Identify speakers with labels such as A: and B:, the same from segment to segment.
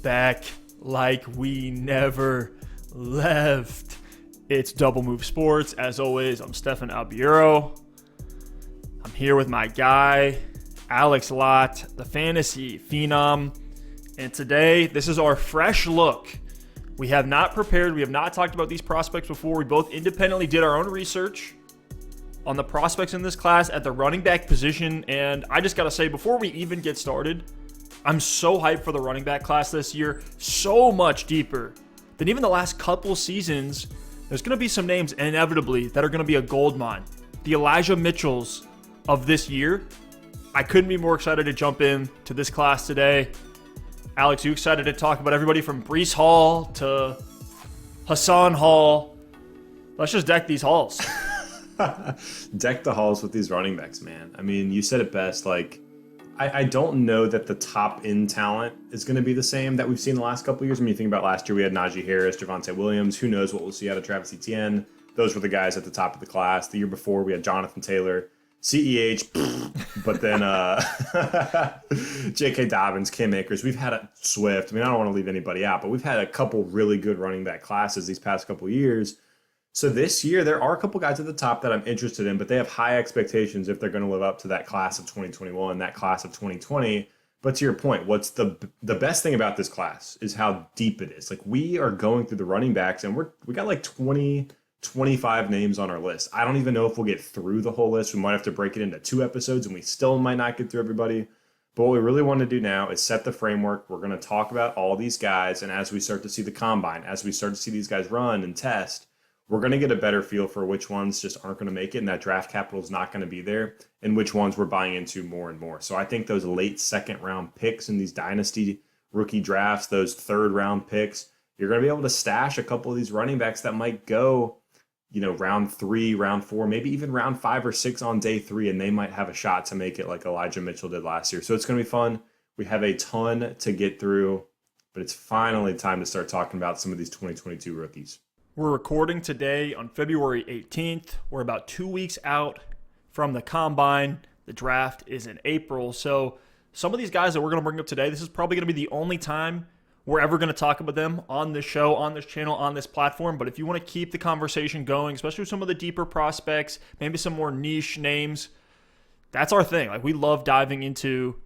A: back like we never left. It's Double Move Sports. As always, I'm Stefan Allgeier. I'm here with my guy, Alex Lott, the fantasy phenom. And today, this is our fresh look. We have not prepared. We have not talked about these prospects before. We both independently did our own research on the prospects in this class at the running back position. And I just got to say, before we even get started, I'm so hyped for the running back class this year. So much deeper than even the last couple seasons. There's going to be some names inevitably that are going to be a gold mine. The Elijah Mitchells of this year. I couldn't be more excited to jump in to this class today. Alex, you excited to talk about everybody from Breece Hall to Hassan Hall? Let's just deck these halls.
B: Deck the halls with these running backs, man. I mean, you said it best. I don't know that the top end talent is going to be the same that we've seen the last couple of years. When you think about last year, we had Najee Harris, Javonte Williams. Who knows what we'll see out of Travis Etienne? Those were the guys at the top of the class. The year before, we had Jonathan Taylor, CEH, but then J.K. Dobbins, Cam Akers. We've had a Swift. I mean, I don't want to leave anybody out, but we've had a couple really good running back classes these past couple of years. So this year, there are a couple guys at the top that I'm interested in, but they have high expectations if they're going to live up to that class of 2021, that class of 2020. But to your point, what's the best thing about this class is how deep it is. Like, we are going through the running backs, and we got like 20, 25 names on our list. I don't even know if we'll get through the whole list. We might have to break it into 2 episodes, and we still might not get through everybody. But what we really want to do now is set the framework. We're going to talk about all these guys, and as we start to see the combine, as we start to see these guys run and test, we're going to get a better feel for which ones just aren't going to make it and that draft capital is not going to be there, and which ones we're buying into more and more. So I think those late second round picks in these dynasty rookie drafts, those third round picks, you're going to be able to stash a couple of these running backs that might go, round 3, round 4, maybe even round 5 or 6 on day 3, and they might have a shot to make it like Elijah Mitchell did last year. So it's going to be fun. We have a ton to get through, but it's finally time to start talking about some of these 2022 rookies.
A: We're recording today on February 18th. We're about 2 weeks out from the combine. The draft is in April. So some of these guys that we're going to bring up today, this is probably going to be the only time we're ever going to talk about them on this show, on this channel, on this platform. But if you want to keep the conversation going, especially with some of the deeper prospects, maybe some more niche names, that's our thing. Like, we love diving into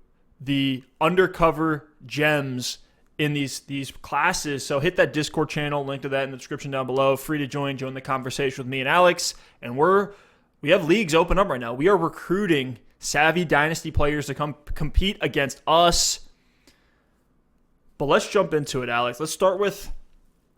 A: the undercover gems in these classes. So hit that Discord channel, link to that in the description down below. Free to join the conversation with me and Alex. And we have leagues open up right now. We are recruiting savvy Dynasty players to come compete against us. But let's jump into it, Alex. Let's start with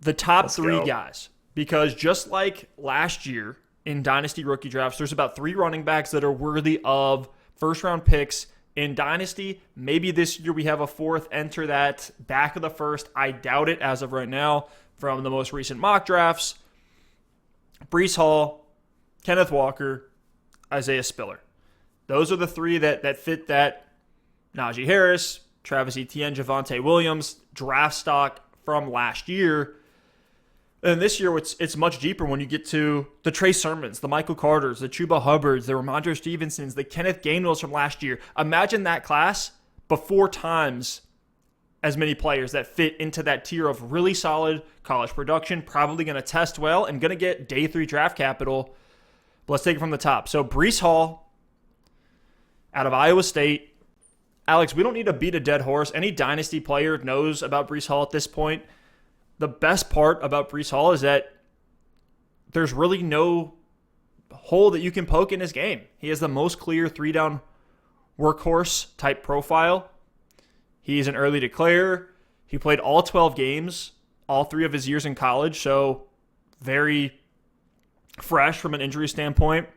A: the top 3 guys. Because just like last year in Dynasty rookie drafts, there's about 3 running backs that are worthy of first-round picks. In Dynasty, maybe this year we have a 4th enter that back of the 1st. I doubt it as of right now from the most recent mock drafts. Breece Hall, Kenneth Walker, Isaiah Spiller. Those are the 3 that fit that Najee Harris, Travis Etienne, Javonte Williams draft stock from last year. And this year, it's much deeper when you get to the Trey Sermons, the Michael Carters, the Chuba Hubbards, the Ramondre Stevensons, the Kenneth Gainwells from last year. Imagine that class, but 4 times as many players that fit into that tier of really solid college production, probably going to test well, and going to get day 3 draft capital. But let's take it from the top. So Breece Hall out of Iowa State. Alex, we don't need to beat a dead horse. Any Dynasty player knows about Breece Hall at this point. The best part about Breece Hall is that there's really no hole that you can poke in his game. He has the most clear 3-down workhorse type profile. He's an early declarer. He played all 12 games, all 3 of his years in college, so very fresh from an injury standpoint.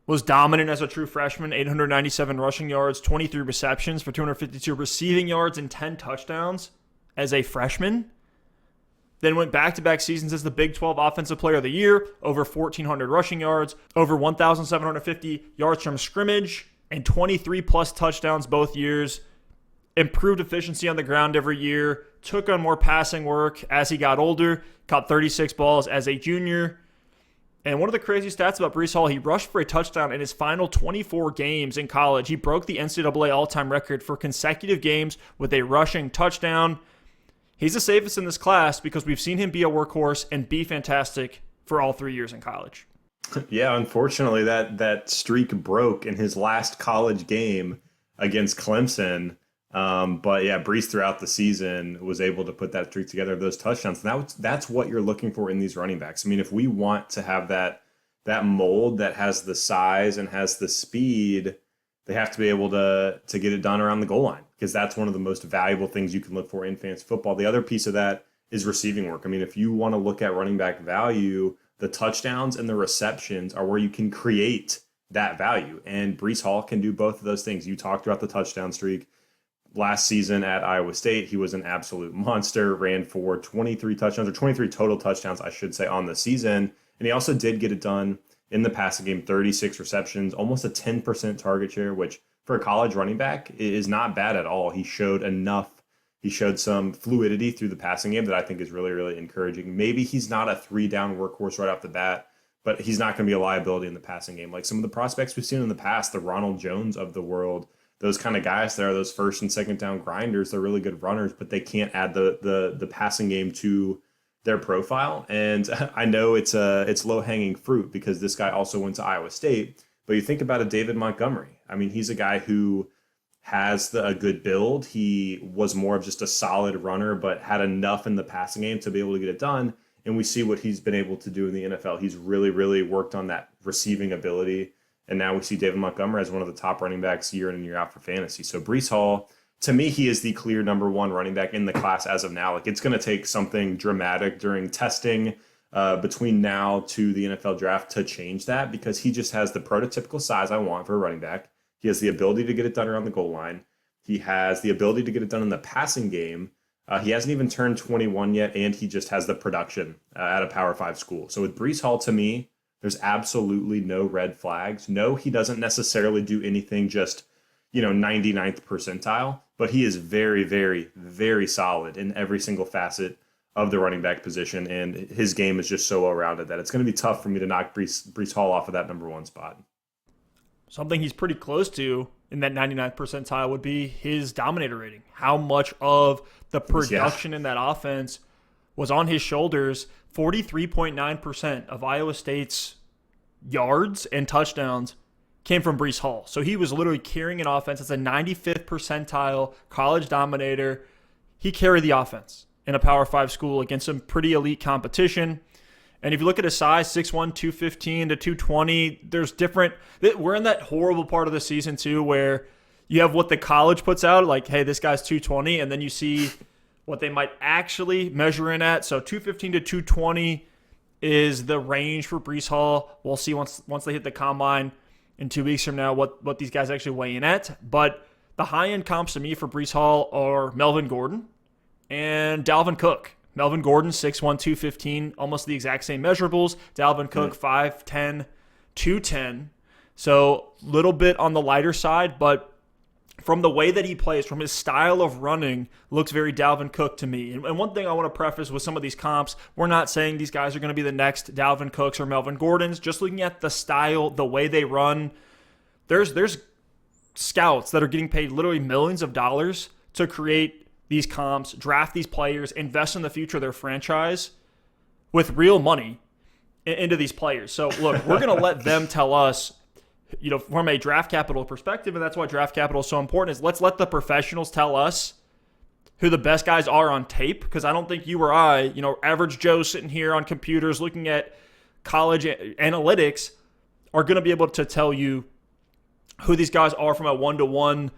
A: Was dominant as a true freshman, 897 rushing yards, 23 receptions for 252 receiving yards, and 10 touchdowns as a freshman. Then went back-to-back seasons as the Big 12 Offensive Player of the Year, over 1,400 rushing yards, over 1,750 yards from scrimmage, and 23-plus touchdowns both years. Improved efficiency on the ground every year, took on more passing work as he got older, caught 36 balls as a junior. And one of the crazy stats about Breece Hall, he rushed for a touchdown in his final 24 games in college. He broke the NCAA all-time record for consecutive games with a rushing touchdown. He's the safest in this class because we've seen him be a workhorse and be fantastic for all 3 years in college.
B: Yeah, unfortunately, that streak broke in his last college game against Clemson. But yeah, Breece throughout the season was able to put that streak together, those touchdowns. And that's what you're looking for in these running backs. I mean, if we want to have that mold that has the size and has the speed, they have to be able to get it done around the goal line, because that's one of the most valuable things you can look for in fantasy football. The other piece of that is receiving work. I mean, if you want to look at running back value, the touchdowns and the receptions are where you can create that value. And Breece Hall can do both of those things. You talked about the touchdown streak. Last season at Iowa State, he was an absolute monster, ran for 23 touchdowns, or 23 total touchdowns, I should say, on the season. And he also did get it done in the passing game, 36 receptions, almost a 10% target share, which for a college running back is not bad at all. He showed some fluidity through the passing game that I think is really, really encouraging. Maybe he's not a 3-down workhorse right off the bat, but he's not going to be a liability in the passing game. Like some of the prospects we've seen in the past, the Ronald Jones of the world, those kind of guys that are those first and second down grinders, they're really good runners, but they can't add the passing game to their profile. And I know it's low-hanging fruit because this guy also went to Iowa State, but you think about a David Montgomery. I mean, he's a guy who has a good build. He was more of just a solid runner, but had enough in the passing game to be able to get it done. And we see what he's been able to do in the NFL. He's really, really worked on that receiving ability. And now we see David Montgomery as one of the top running backs year in and year out for fantasy. So Breece Hall, to me, he is the clear number one running back in the class as of now. Like, it's going to take something dramatic during testing between now to the NFL draft to change that, because he just has the prototypical size I want for a running back. He has the ability to get it done around the goal line. He has the ability to get it done in the passing game. He hasn't even turned 21 yet, and he just has the production at a Power 5 school. So with Breece Hall, to me, there's absolutely no red flags. No, he doesn't necessarily do anything just, 99th percentile, but he is very, very, very solid in every single facet of the running back position, and his game is just so well-rounded that it's going to be tough for me to knock Breece Hall off of that number one spot.
A: Something he's pretty close to in that 99th percentile would be his dominator rating. How much of the production in that offense was on his shoulders. 43.9% of Iowa State's yards and touchdowns came from Breece Hall. So he was literally carrying an offense. It's a 95th percentile college dominator. He carried the offense in a Power 5 school against some pretty elite competition. And if you look at his size, 6'1", 215 to 220, there's different. We're in that horrible part of the season, too, where you have what the college puts out, like, hey, this guy's 220, and then you see what they might actually measure in at. So 215 to 220 is the range for Breece Hall. We'll see once they hit the combine in 2 weeks from now what these guys actually weigh in at. But the high-end comps to me for Breece Hall are Melvin Gordon and Dalvin Cook. Melvin Gordon, 6'1", 215, almost the exact same measurables. Dalvin Cook, 5'10", 210. So a little bit on the lighter side, but from the way that he plays, from his style of running, looks very Dalvin Cook to me. And one thing I want to preface with some of these comps, we're not saying these guys are going to be the next Dalvin Cooks or Melvin Gordons. Just looking at the style, the way they run, there's scouts that are getting paid literally millions of dollars to create these comps, draft these players, invest in the future of their franchise with real money into these players. So, look, we're going to let them tell us, from a draft capital perspective, and that's why draft capital is so important, is let's let the professionals tell us who the best guys are on tape, because I don't think you or I, average Joe sitting here on computers looking at college analytics, are going to be able to tell you who these guys are from a one-to-one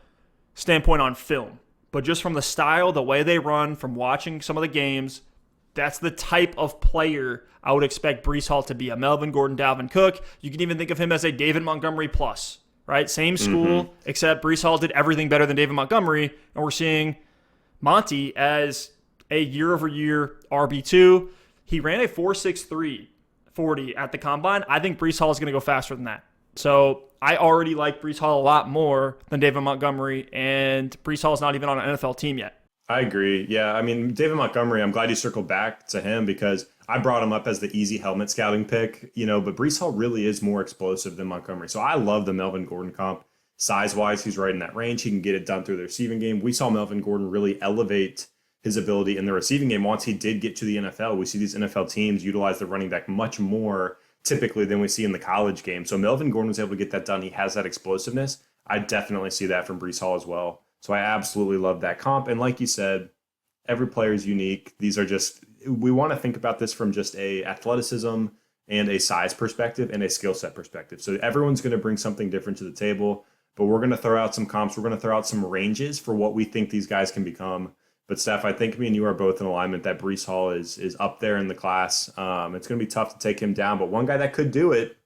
A: standpoint on film. But just from the style, the way they run, from watching some of the games, that's the type of player I would expect Breece Hall to be. A Melvin Gordon, Dalvin Cook. You can even think of him as a David Montgomery plus, right? Same school, except Breece Hall did everything better than David Montgomery, and we're seeing Monty as a year-over-year RB2. He ran a 4.63 40 at the Combine. I think Breece Hall is going to go faster than that. So I already like Breece Hall a lot more than David Montgomery, and Breece Hall is not even on an NFL team yet.
B: I agree. Yeah, I mean, David Montgomery, I'm glad you circled back to him because I brought him up as the easy helmet scouting pick, but Breece Hall really is more explosive than Montgomery. So I love the Melvin Gordon comp. Size-wise, he's right in that range. He can get it done through the receiving game. We saw Melvin Gordon really elevate his ability in the receiving game once he did get to the NFL. We see these NFL teams utilize the running back much more typically than we see in the college game. So Melvin Gordon was able to get that done. He has that explosiveness. I definitely see that from Breece Hall as well. So I absolutely love that comp. And like you said, every player is unique. These are just, we want to think about this from just a athleticism and a size perspective and a skill set perspective. So everyone's going to bring something different to the table, but we're going to throw out some comps. We're going to throw out some ranges for what we think these guys can become. But Stef, I think me and you are both in alignment that Breece Hall is up there in the class. It's going to be tough to take him down, but one guy that could do it,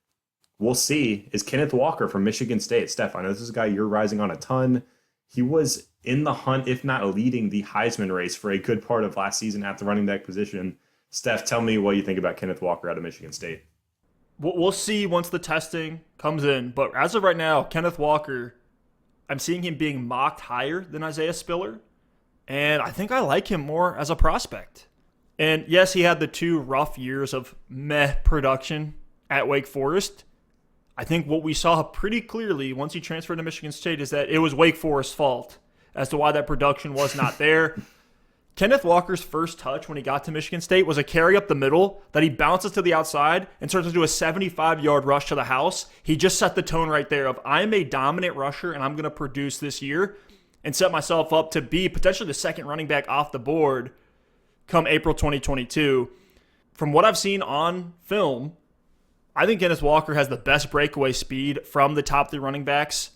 B: we'll see, is Kenneth Walker from Michigan State. Stef, I know this is a guy you're rising on a ton. He was in the hunt, if not leading the Heisman race for a good part of last season at the running back position. Stef, tell me what you think about Kenneth Walker out of Michigan State.
A: We'll see once the testing comes in. But as of right now, Kenneth Walker, I'm seeing him being mocked higher than Isaiah Spiller. And I think I like him more as a prospect. And yes, he had the 2 rough years of meh production at Wake Forest. I think what we saw pretty clearly once he transferred to Michigan State is that it was Wake Forest's fault as to why that production was not there. Kenneth Walker's first touch when he got to Michigan State was a carry up the middle that he bounces to the outside and turns into a 75-yard rush to the house. He just set the tone right there of, I'm a dominant rusher and I'm going to produce this year and set myself up to be potentially the second running back off the board come April 2022. From what I've seen on film, I think Kenneth Walker has the best breakaway speed from the top 3 running backs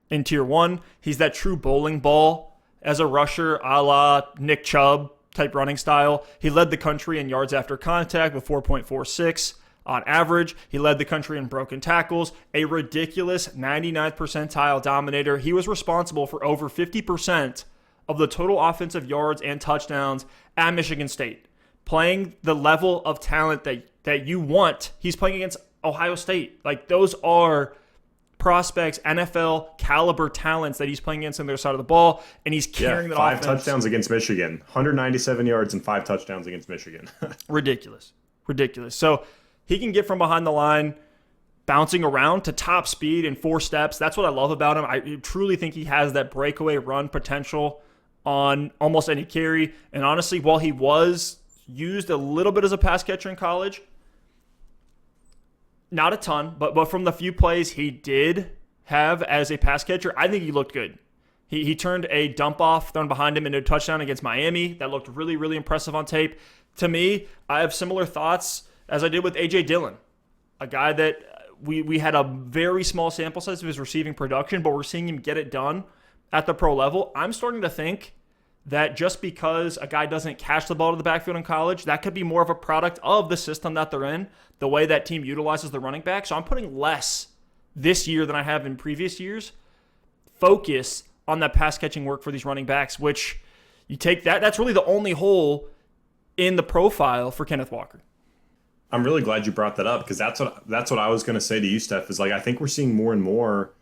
A: in Tier 1. He's that true bowling ball as a rusher, a la Nick Chubb type running style. He led the country in yards after contact with 4.46 on average. He led the country in broken tackles, a ridiculous 99th percentile dominator. He was responsible for over 50% of the total offensive yards and touchdowns at Michigan State. Playing the level of talent that you want. He's playing against Ohio State. Like, those are prospects, NFL caliber talents that he's playing against on their side of the ball, and he's carrying that
B: 5
A: offense.
B: touchdowns against Michigan, 197 yards and 5 touchdowns against Michigan.
A: Ridiculous. So he can get from behind the line, bouncing around to top speed in 4 steps. That's what I love about him. I truly think he has that breakaway run potential on almost any carry. And honestly, while he was used a little bit as a pass catcher in college, not a ton, but from the few plays he did have as a pass catcher, I think he looked good. He turned a dump off thrown behind him into a touchdown against Miami. That looked really, really impressive on tape. To me, I have similar thoughts as I did with A.J. Dillon, a guy that we had a very small sample size of his receiving production, but we're seeing him get it done at the pro level. I'm starting to think that just because a guy doesn't catch the ball to the backfield in college, that could be more of a product of the system that they're in, the way that team utilizes the running back. So I'm putting less this year than I have in previous years. Focus on that pass catching work for these running backs, which you take that's really the only hole in the profile for Kenneth Walker.
B: I'm really glad you brought that up, because that's what I was going to say to you, Steph, is like, I think we're seeing more and more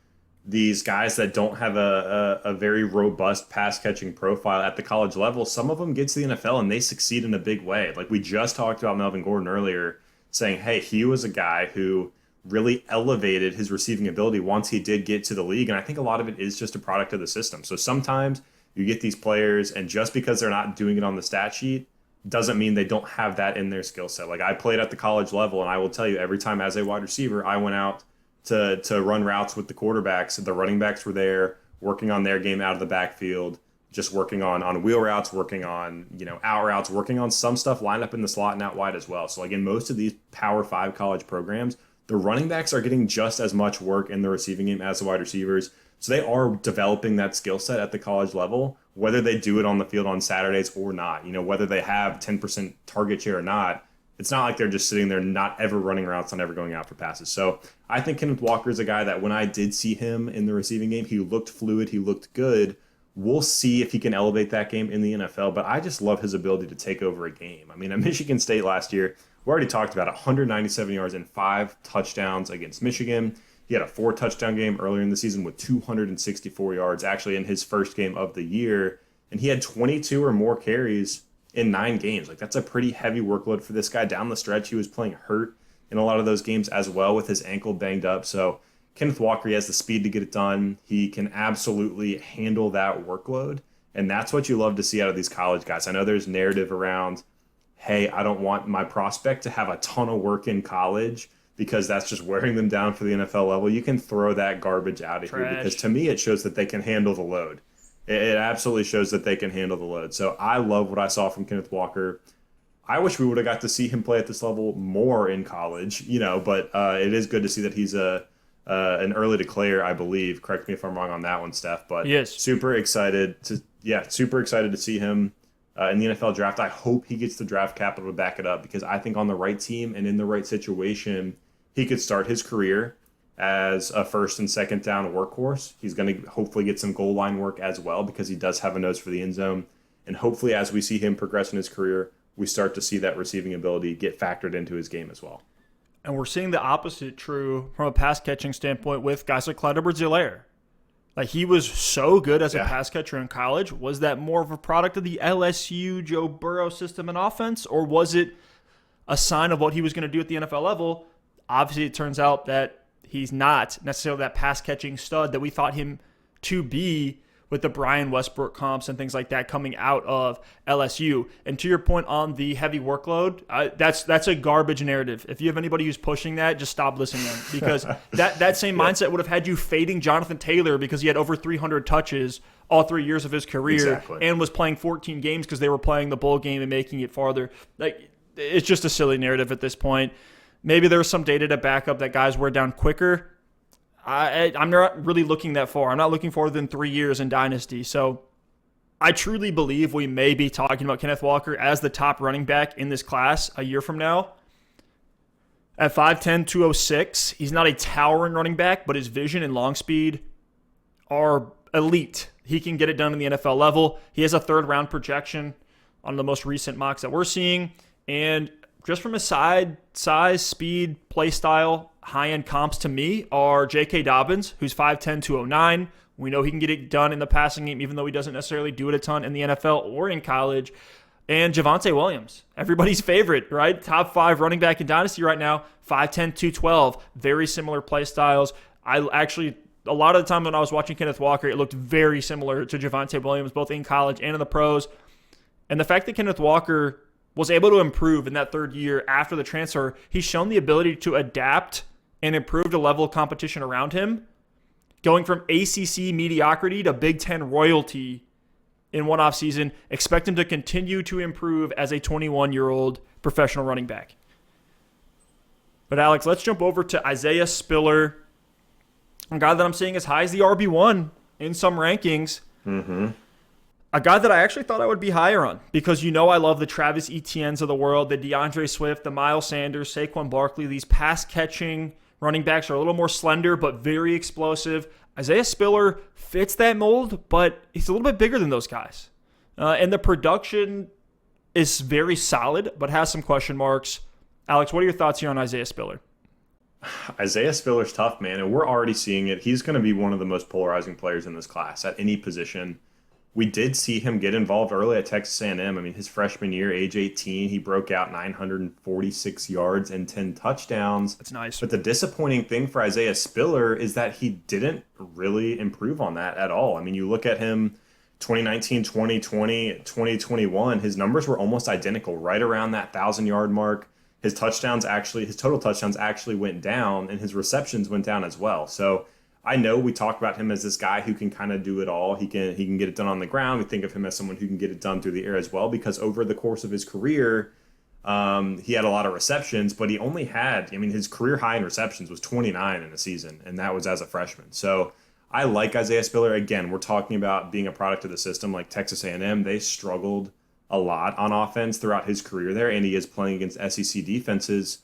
B: these guys that don't have a very robust pass catching profile at the college level. Some of them get to the NFL and they succeed in a big way. Like we just talked about Melvin Gordon earlier, saying, hey, he was a guy who really elevated his receiving ability once he did get to the league. And I think a lot of it is just a product of the system. So sometimes you get these players, and just because they're not doing it on the stat sheet doesn't mean they don't have that in their skill set. Like I played at the college level, and I will tell you, every time as a wide receiver, I went out to run routes with the quarterbacks. The running backs were there working on their game out of the backfield, just working on wheel routes, working on, out routes, working on some stuff lined up in the slot and out wide as well. So like in most of these Power 5 college programs, the running backs are getting just as much work in the receiving game as the wide receivers. So they are developing that skill set at the college level, whether they do it on the field on Saturdays or not. Whether they have 10% target share or not, it's not like they're just sitting there not ever running routes, not ever going out for passes. So I think Kenneth Walker is a guy that when I did see him in the receiving game, he looked fluid, he looked good. We'll see if he can elevate that game in the NFL, but I just love his ability to take over a game. I mean, at Michigan State last year, we already talked about 197 yards and 5 touchdowns against Michigan. He had a 4-touchdown game earlier in the season with 264 yards, actually in his first game of the year. And he had 22 or more carries in 9 games. Like, that's a pretty heavy workload for this guy. Down the stretch, he was playing hurt in a lot of those games as well with his ankle banged up. So Kenneth Walker, he has the speed to get it done. He can absolutely handle that workload. And that's what you love to see out of these college guys. I know there's narrative around, hey, I don't want my prospect to have a ton of work in college because that's just wearing them down for the NFL level. You can throw that garbage out of here because to me it shows that they can handle the load. It absolutely shows that they can handle the load. So I love what I saw from Kenneth Walker. I wish we would have got to see him play at this level more in college, but it is good to see that he's an early declare, I believe. Correct me if I'm wrong on that one, Steph. But super excited to see him in the NFL draft. I hope he gets the draft capital to back it up because I think on the right team and in the right situation, he could start his career as a first and second down workhorse. He's going to hopefully get some goal line work as well because he does have a nose for the end zone. And hopefully as we see him progress in his career, we start to see that receiving ability get factored into his game as well.
A: And we're seeing the opposite true from a pass catching standpoint with guys like Clyde Edwards-Helaire. Like he was so good as a pass catcher in college. Was that more of a product of the LSU Joe Burrow system and offense, or was it a sign of what he was going to do at the NFL level? Obviously, it turns out that he's not necessarily that pass-catching stud that we thought him to be with the Brian Westbrook comps and things like that coming out of LSU. And to your point on the heavy workload, that's a garbage narrative. If you have anybody who's pushing that, just stop listening to them because that same mindset would have had you fading Jonathan Taylor because he had over 300 touches all 3 years of his career and was playing 14 games because they were playing the bowl game and making it farther. Like it's just a silly narrative at this point. Maybe there's some data to back up that guys wear down quicker. I'm not really looking that far. I'm not looking farther than 3 years in Dynasty. So I truly believe we may be talking about Kenneth Walker as the top running back in this class a year from now. At 5'10", 206, he's not a towering running back, but his vision and long speed are elite. He can get it done in the NFL level. He has a third-round projection on the most recent mocks that we're seeing. And just from his size, speed, play style, high-end comps to me are J.K. Dobbins, who's 5'10", 209. We know he can get it done in the passing game, even though he doesn't necessarily do it a ton in the NFL or in college. And Javonte Williams, everybody's favorite, right? Top 5 running back in Dynasty right now, 5'10", 212. Very similar play styles. A lot of the time when I was watching Kenneth Walker, it looked very similar to Javonte Williams, both in college and in the pros. And the fact that Kenneth Walker was able to improve in that third year after the transfer, he's shown the ability to adapt and improve the level of competition around him, going from ACC mediocrity to Big Ten royalty in one offseason. Expect him to continue to improve as a 21-year-old professional running back. But Alex, let's jump over to Isaiah Spiller, a guy that I'm seeing as high as the RB1 in some rankings.
B: Mm-hmm.
A: A guy that I actually thought I would be higher on because I love the Travis Etiennes of the world, the DeAndre Swift, the Miles Sanders, Saquon Barkley. These pass-catching running backs are a little more slender but very explosive. Isaiah Spiller fits that mold, but he's a little bit bigger than those guys. And the production is very solid but has some question marks. Alex, what are your thoughts here on Isaiah Spiller?
B: Isaiah Spiller's tough, man, and we're already seeing it. He's going to be one of the most polarizing players in this class at any position. We did see him get involved early at Texas A&M. I mean, his freshman year, age 18, he broke out 946 yards and 10 touchdowns.
A: That's nice.
B: But the disappointing thing for Isaiah Spiller is that he didn't really improve on that at all. I mean, you look at him 2019, 2020, 2021, his numbers were almost identical, right around that 1,000-yard mark. His total touchdowns actually went down, and his receptions went down as well. So I know we talk about him as this guy who can kind of do it all. He can get it done on the ground. We think of him as someone who can get it done through the air as well, because over the course of his career, he had a lot of receptions, but he only had, his career high in receptions was 29 in a season, and that was as a freshman. So I like Isaiah Spiller. Again, we're talking about being a product of the system like Texas A&M. They struggled a lot on offense throughout his career there, and he is playing against SEC defenses.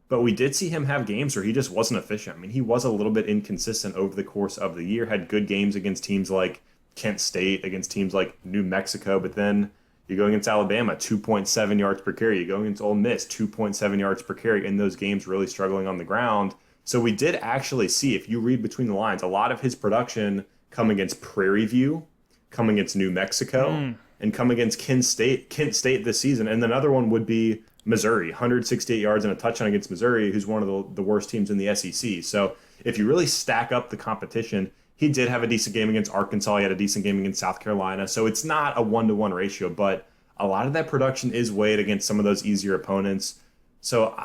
B: But we did see him have games where he just wasn't efficient. I mean, he was a little bit inconsistent over the course of the year, had good games against teams like Kent State, against teams like New Mexico, but then you go against Alabama, 2.7 yards per carry. You go against Ole Miss, 2.7 yards per carry in those games, really struggling on the ground. So we did actually see, if you read between the lines, a lot of his production come against Prairie View, come against New Mexico, and come against Kent State this season. And another one would be Missouri, 168 yards and a touchdown against Missouri, who's one of the worst teams in the SEC. So if you really stack up the competition, He did have a decent game against Arkansas. He had a decent game against South Carolina. So it's not a 1-to-1 ratio, but a lot of that production is weighed against some of those easier opponents. So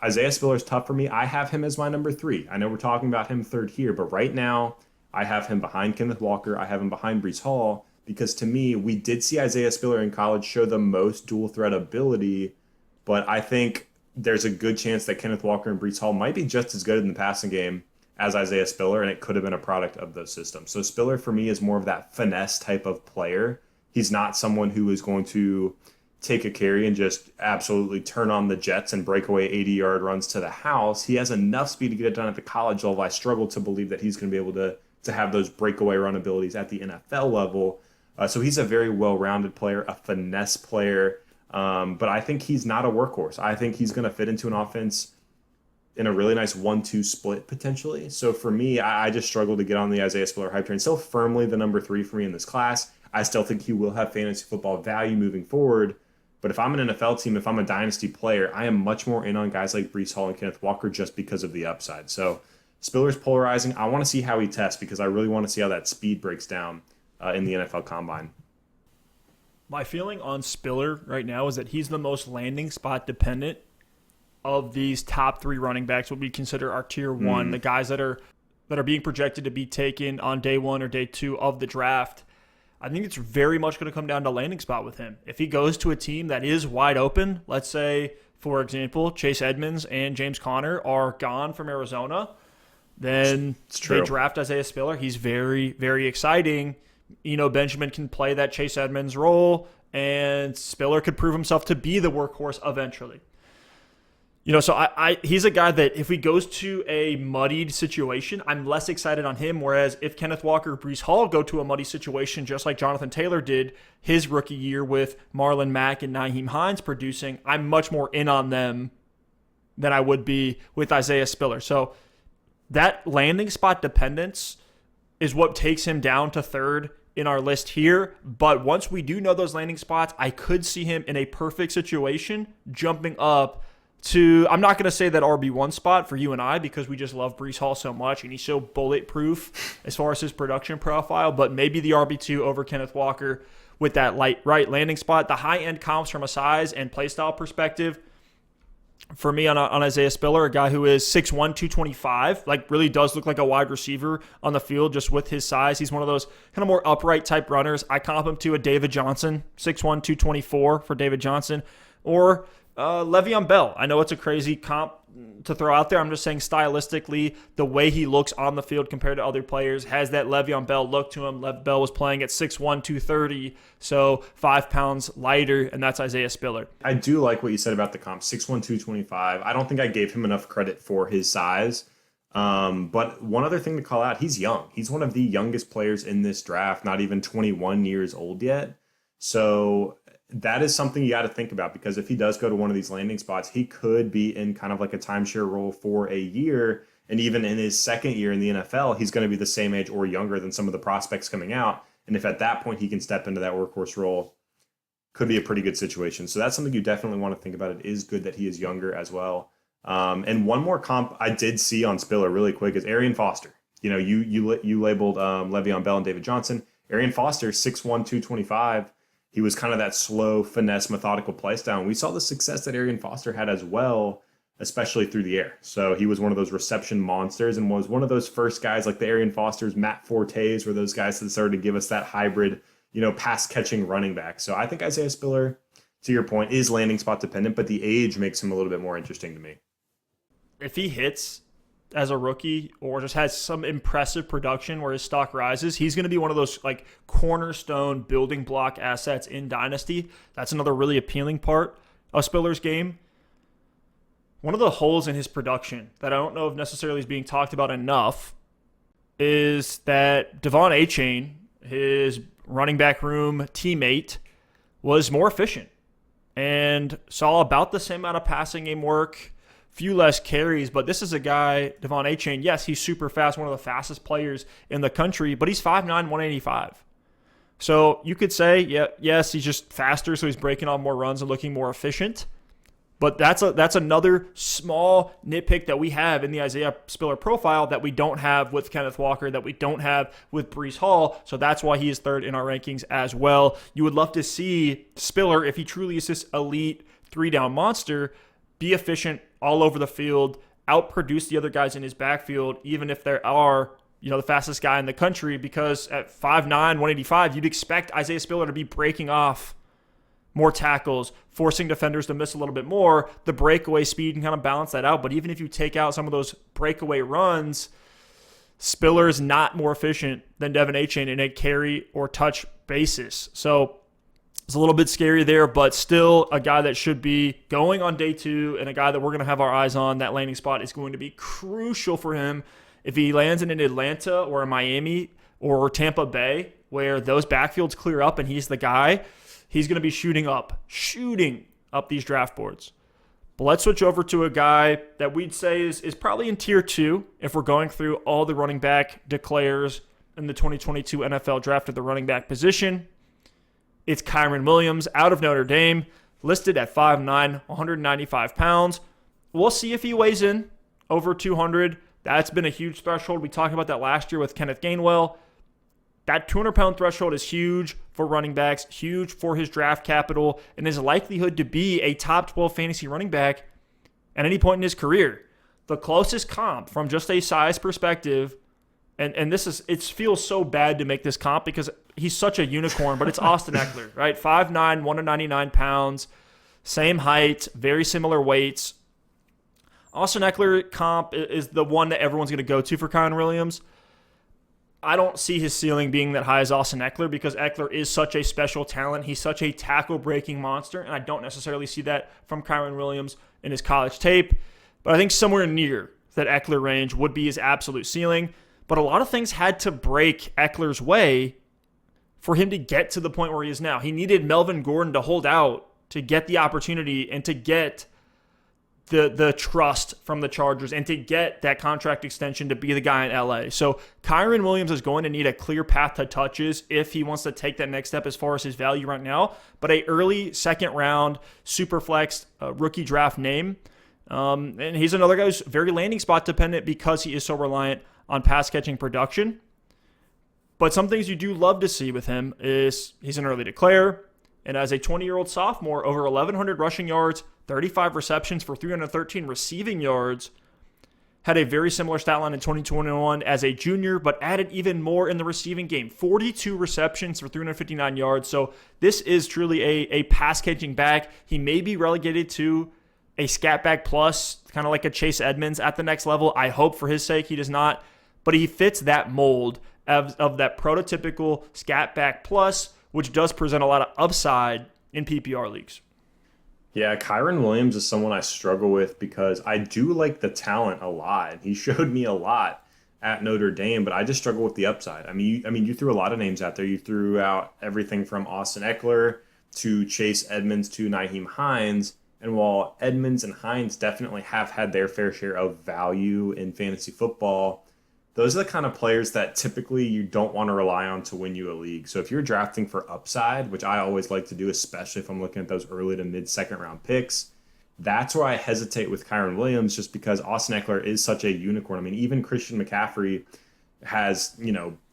B: Isaiah Spiller's tough for me. I have him as my number 3. I know we're talking about him third here, but right now I have him behind Kenneth Walker. I have him behind Breece Hall because to me, we did see Isaiah Spiller in college show the most dual threat ability, but I think there's a good chance that Kenneth Walker and Breece Hall might be just as good in the passing game as Isaiah Spiller, and it could have been a product of those systems. So Spiller, for me, is more of that finesse type of player. He's not someone who is going to take a carry and just absolutely turn on the jets and break away 80-yard runs to the house. He has enough speed to get it done at the college level. I struggle to believe that he's going to be able to have those breakaway run abilities at the NFL level. So he's a very well-rounded player, a finesse player, but I think he's not a workhorse. I think he's going to fit into an offense in a really nice 1-2 split potentially. So for me, I just struggle to get on the Isaiah Spiller hype train. Still firmly the number 3 for me in this class. I still think he will have fantasy football value moving forward. But if I'm an NFL team, if I'm a dynasty player, I am much more in on guys like Breece Hall and Kenneth Walker just because of the upside. So Spiller's polarizing. I want to see how he tests because I really want to see how that speed breaks down in the NFL Combine.
A: My feeling on Spiller right now is that he's the most landing spot dependent of these top 3 running backs, what we consider our tier 1, the guys that are being projected to be taken on day 1 or day 2 of the draft. I think it's very much going to come down to landing spot with him. If he goes to a team that is wide open, let's say, for example, Chase Edmonds and James Conner are gone from Arizona, then they draft Isaiah Spiller. He's very, very exciting. Benjamin can play that Chase Edmonds role, and Spiller could prove himself to be the workhorse eventually. So he's a guy that if he goes to a muddied situation, I'm less excited on him. Whereas if Kenneth Walker or Breece Hall go to a muddy situation, just like Jonathan Taylor did his rookie year with Marlon Mack and Nyheim Hines producing, I'm much more in on them than I would be with Isaiah Spiller. So that landing spot dependence is what takes him down to 3rd in our list here. But once we do know those landing spots, I could see him in a perfect situation jumping up to, I'm not going to say that RB1 spot for you and I because we just love Breece Hall so much and he's so bulletproof as far as his production profile, but maybe the RB2 over Kenneth Walker with that right landing spot. The high-end comps from a size and playstyle perspective, for me on Isaiah Spiller, a guy who is 6'1", 225, really does look like a wide receiver on the field just with his size. He's one of those kind of more upright type runners. I comp him to a David Johnson, 6'1", 224 for David Johnson, or Le'Veon Bell. I know it's a crazy comp to throw out there. I'm just saying stylistically, the way he looks on the field compared to other players has that Le'Veon Bell look to him. Lev Bell was playing at 6'1", 230, so 5 pounds lighter, and that's Isaiah Spiller.
B: I do like what you said about the comp, 6'1", 225. I don't think I gave him enough credit for his size. But one other thing to call out, he's young. He's one of the youngest players in this draft, not even 21 years old yet. So that is something you got to think about because if he does go to one of these landing spots, he could be in kind of like a timeshare role for a year. And even in his second year in the NFL, he's going to be the same age or younger than some of the prospects coming out. And if at that point he can step into that workhorse role, could be a pretty good situation. So that's something you definitely want to think about. It is good that he is younger as well. And one more comp I did see on Spiller really quick is Arian Foster. You labeled Le'Veon Bell and David Johnson. Arian Foster, 6'1", 225. He was kind of that slow, finesse, methodical play style. And we saw the success that Arian Foster had as well, especially through the air. So he was one of those reception monsters and was one of those first guys like the Arian Fosters, Matt Fortes, were those guys that started to give us that hybrid, pass-catching running back. So I think Isaiah Spiller, to your point, is landing spot dependent, but the age makes him a little bit more interesting to me.
A: If he hits as a rookie or just has some impressive production where his stock rises, he's going to be one of those cornerstone building block assets in Dynasty. That's another really appealing part of Spiller's game. One of the holes in his production that I don't know if necessarily is being talked about enough is that Devon Achane, his running back room teammate, was more efficient and saw about the same amount of passing game work, few less carries, but this is a guy, Devon Achane, yes, he's super fast, one of the fastest players in the country, but he's 5'9", 185. So you could say, yes, he's just faster, so he's breaking on more runs and looking more efficient. But that's another small nitpick that we have in the Isaiah Spiller profile that we don't have with Kenneth Walker, that we don't have with Breece Hall. So that's why he is third in our rankings as well. You would love to see Spiller, if he truly is this elite 3-down monster, be efficient all over the field, outproduce the other guys in his backfield, even if there are, the fastest guy in the country, because at 5'9", 185, you'd expect Isaiah Spiller to be breaking off more tackles, forcing defenders to miss a little bit more. The breakaway speed can kind of balance that out. But even if you take out some of those breakaway runs, Spiller is not more efficient than Devin Achane in a carry or touch basis. So it's a little bit scary there, but still a guy that should be going on day 2 and a guy that we're going to have our eyes on. That landing spot is going to be crucial for him. If he lands in an Atlanta or a Miami or Tampa Bay, where those backfields clear up and he's the guy, he's going to be shooting up these draft boards. But let's switch over to a guy that we'd say is probably in tier 2 if we're going through all the running back declares in the 2022 NFL draft at the running back position. It's Kyren Williams out of Notre Dame, listed at 5'9", 195 pounds. We'll see if he weighs in over 200. That's been a huge threshold. We talked about that last year with Kenneth Gainwell. That 200-pound threshold is huge for running backs, huge for his draft capital, and his likelihood to be a top 12 fantasy running back at any point in his career. The closest comp from just a size perspective, and it feels so bad to make this comp because he's such a unicorn, but it's Austin Eckler, right? 5'9", 199 pounds, same height, very similar weights. Austin Eckler comp is the one that everyone's going to go to for Kyren Williams. I don't see his ceiling being that high as Austin Eckler because Eckler is such a special talent. He's such a tackle-breaking monster, and I don't necessarily see that from Kyren Williams in his college tape. But I think somewhere near that Eckler range would be his absolute ceiling. But a lot of things had to break Eckler's way for him to get to the point where he is now. He needed Melvin Gordon to hold out to get the opportunity and to get the trust from the Chargers and to get that contract extension to be the guy in LA. So Kyren Williams is going to need a clear path to touches if he wants to take that next step as far as his value right now. But a early second round super flex rookie draft name. And he's another guy who's very landing spot dependent because he is so reliant on pass catching production. But some things you do love to see with him is he's an early declare. And as a 20-year-old sophomore, over 1,100 rushing yards, 35 receptions for 313 receiving yards. Had a very similar stat line in 2021 as a junior, but added even more in the receiving game. 42 receptions for 359 yards. So this is truly a pass-catching back. He may be relegated to a scat back plus, kind of like a Chase Edmonds at the next level. I hope for his sake he does not. But he fits that mold of that prototypical scat back plus, which does present a lot of upside in PPR leagues.
B: Yeah, Kyren Williams is someone I struggle with because I do like the talent a lot. He showed me a lot at Notre Dame, but I just struggle with the upside. I mean, you threw a lot of names out there. You threw out everything from Austin Eckler to Chase Edmonds to Nyheim Hines. And while Edmonds and Hines definitely have had their fair share of value in fantasy football, those are the kind of players that typically you don't want to rely on to win you a league. So if you're drafting for upside, which I always like to do, especially if I'm looking at those early to mid second round picks, that's where I hesitate with Kyren Williams just because Austin Eckler is such a unicorn. I mean, even Christian McCaffrey has,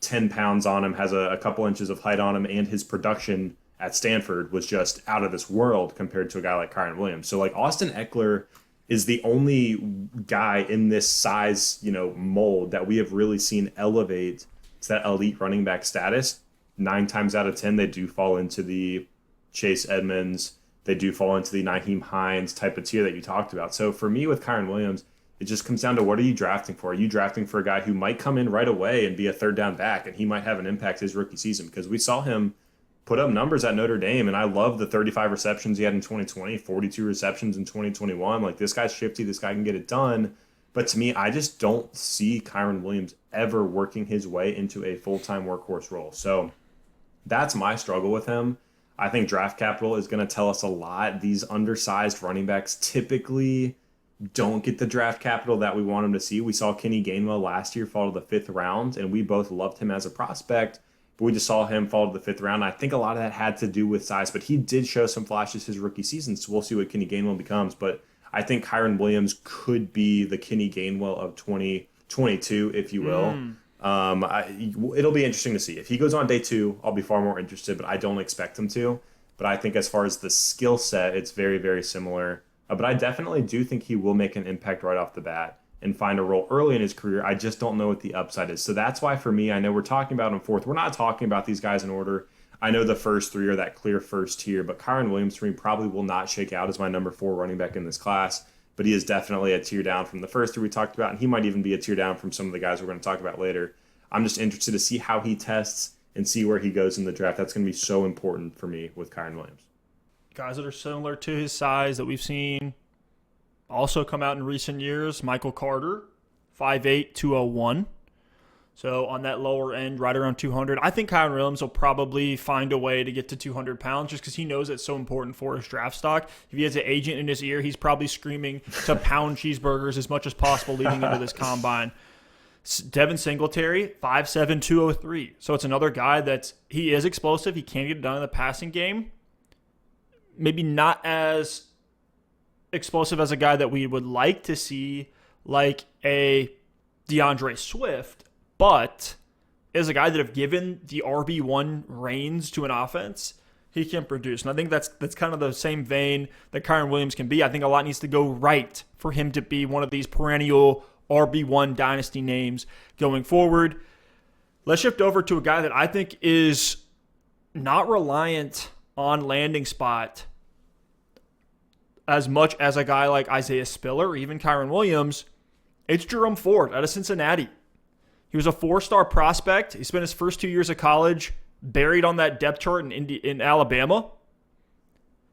B: 10 pounds on him, has a couple inches of height on him, and his production at Stanford was just out of this world compared to a guy like Kyren Williams. So like Austin Eckler is the only guy in this size, mold that we have really seen elevate to that elite running back status. 9 times out of 10, they do fall into the Chase Edmonds. They do fall into the Nyheim Hines type of tier that you talked about. So for me with Kyren Williams, it just comes down to what are you drafting for? Are you drafting for a guy who might come in right away and be a third down back and he might have an impact his rookie season? Because we saw him put up numbers at Notre Dame, and I love the 35 receptions he had in 2020, 42 receptions in 2021. Like, this guy's shifty. This guy can get it done. But to me, I just don't see Kyren Williams ever working his way into a full-time workhorse role. So that's my struggle with him. I think draft capital is going to tell us a lot. These undersized running backs typically don't get the draft capital that we want them to see. We saw Kenny Gainwell last year fall to the 5th round, and we both loved him as a prospect. but we just saw him fall to the 5th round. I think a lot of that had to do with size, but he did show some flashes his rookie season, so we'll see what Kenny Gainwell becomes. But I think Kyren Williams could be the Kenny Gainwell of 2022, if you will. It'll be interesting to see. If he goes on day 2, I'll be far more interested, but I don't expect him to. But I think as far as the skill set, it's very, very similar. But I definitely do think he will make an impact right off the bat and find a role early in his career. I just don't know what the upside is. So that's why for me, I know we're talking about him 4th. We're not talking about these guys in order. I know the first 3 are that clear first tier, but Kyren Williams for me probably will not shake out as my number 4 running back in this class. But he is definitely a tier down from the first 3 we talked about, and he might even be a tier down from some of the guys we're going to talk about later. I'm just interested to see how he tests and see where he goes in the draft. That's going to be so important for me with Kyren Williams.
A: Guys that are similar to his size that we've seen also come out in recent years. Michael Carter, 5'8", 201. So on that lower end, right around 200. I think Kyren Williams will probably find a way to get to 200 pounds just because he knows it's so important for his draft stock. If he has an agent in his ear, he's probably screaming to pound cheeseburgers as much as possible leading into this combine. Devin Singletary, 5'7", 203. So it's another guy he is explosive. He can get it done in the passing game. Maybe not as explosive as a guy that we would like to see, like a DeAndre Swift, but is a guy that if given the RB1 reins to an offense, he can produce. And I think that's kind of the same vein that Kyren Williams can be. I think a lot needs to go right for him to be one of these perennial RB1 dynasty names going forward. Let's shift over to a guy that I think is not reliant on landing spot as much as a guy like Isaiah Spiller or even Kyren Williams. It's Jerome Ford out of Cincinnati. He was a 4-star prospect. He spent his first 2 years of college buried on that depth chart in Alabama.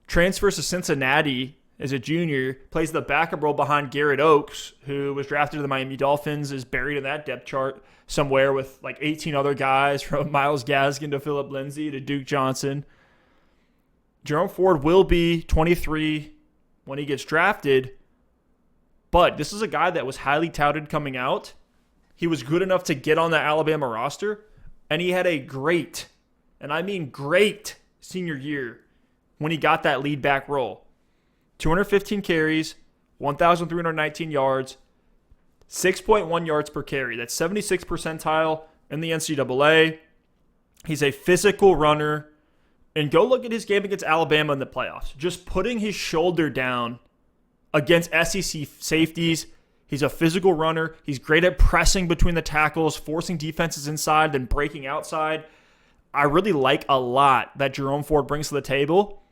A: Transfers to Cincinnati as a junior, plays the backup role behind Garrett Oakes, who was drafted to the Miami Dolphins, is buried in that depth chart somewhere with like 18 other guys from Myles Gaskin to Philip Lindsay to Duke Johnson. Jerome Ford will be 23 when he gets drafted, but this is a guy that was highly touted coming out. He was good enough to get on the Alabama roster, and he had a great, and I mean great, senior year when he got that lead back role. 215 carries, 1,319 yards, 6.1 yards per carry. That's 76th percentile in the NCAA. He's a physical runner. And go look at his game against Alabama in the playoffs. Just putting his shoulder down against SEC safeties. He's a physical runner. He's great at pressing between the tackles, forcing defenses inside, then breaking outside. I really like a lot that Jerome Ford brings to the table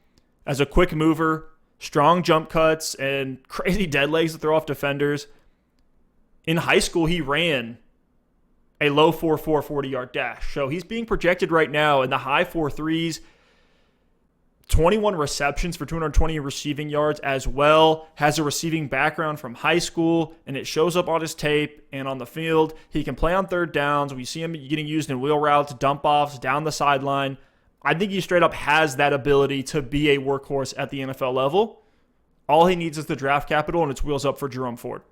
A: as a quick mover, strong jump cuts, and crazy dead legs to throw off defenders. In high school, he ran a low 4.4 40-yard dash. So he's being projected right now in the high 4.3s, 21 receptions for 220 receiving yards as well. Has a receiving background from high school, and it shows up on his tape and on the field. He can play on third downs. We see him getting used in wheel routes, dump offs, down the sideline. I think he straight up has that ability to be a workhorse at the NFL level. All he needs is the draft capital, and it's wheels up for Jerome Ford.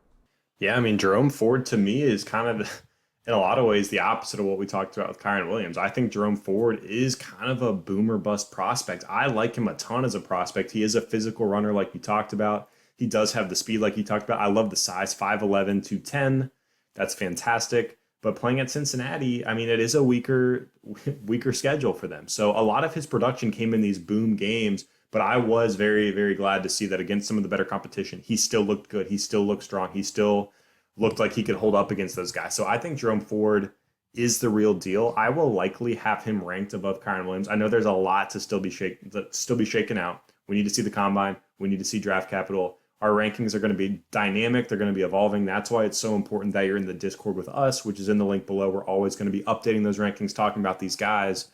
B: Yeah, I mean, Jerome Ford to me is kind of, in a lot of ways, the opposite of what we talked about with Kyren Williams. I think Jerome Ford is kind of a boomer bust prospect. I like him a ton as a prospect. He is a physical runner like you talked about. He does have the speed like you talked about. I love the size, 5'11", 210. That's fantastic. But playing at Cincinnati, I mean, it is a weaker schedule for them. So a lot of his production came in these boom games, but I was very, very glad to see that against some of the better competition, he still looked good. He still looked strong. He still looked like he could hold up against those guys. So I think Jerome Ford is the real deal. I will likely have him ranked above Kyren Williams. I know there's a lot to still be shaken out. We need to see the combine. We need to see draft capital. Our rankings are going to be dynamic. They're going to be evolving. That's why it's so important that you're in the Discord with us, which is in the link below. We're always going to be updating those rankings, talking about these guys.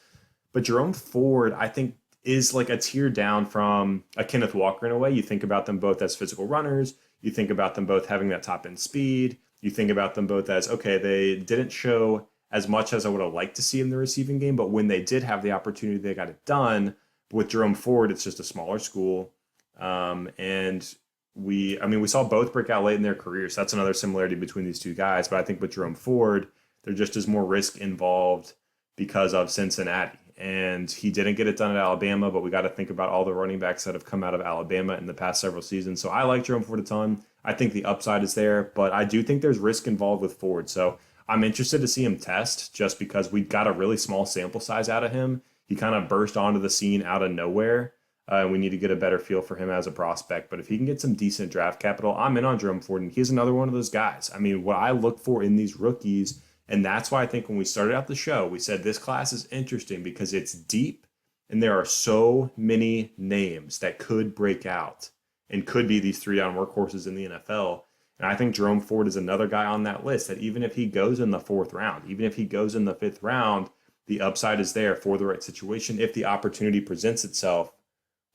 B: But Jerome Ford, I think, is like a tier down from a Kenneth Walker in a way. You think about them both as physical runners. You think about them both having that top end speed. You think about them both as, okay, they didn't show as much as I would have liked to see in the receiving game, but when they did have the opportunity, they got it done. But with Jerome Ford, it's just a smaller school. And we saw both break out late in their careers. That's another similarity between these two guys. But I think with Jerome Ford, there just is more risk involved because of Cincinnati. And he didn't get it done at Alabama, but we got to think about all the running backs that have come out of Alabama in the past several seasons. So I like Jerome Ford a ton. I think the upside is there, but I do think there's risk involved with Ford. So I'm interested to see him test just because we got a really small sample size out of him. He kind of burst onto the scene out of nowhere. We need to get a better feel for him as a prospect. But if he can get some decent draft capital, I'm in on Jerome Ford, and he's another one of those guys. I mean, what I look for in these rookies, and that's why I think when we started out the show, we said this class is interesting because it's deep, and there are so many names that could break out and could be these three-down workhorses in the NFL. And I think Jerome Ford is another guy on that list that even if he goes in the 4th round, even if he goes in the 5th round, the upside is there for the right situation if the opportunity presents itself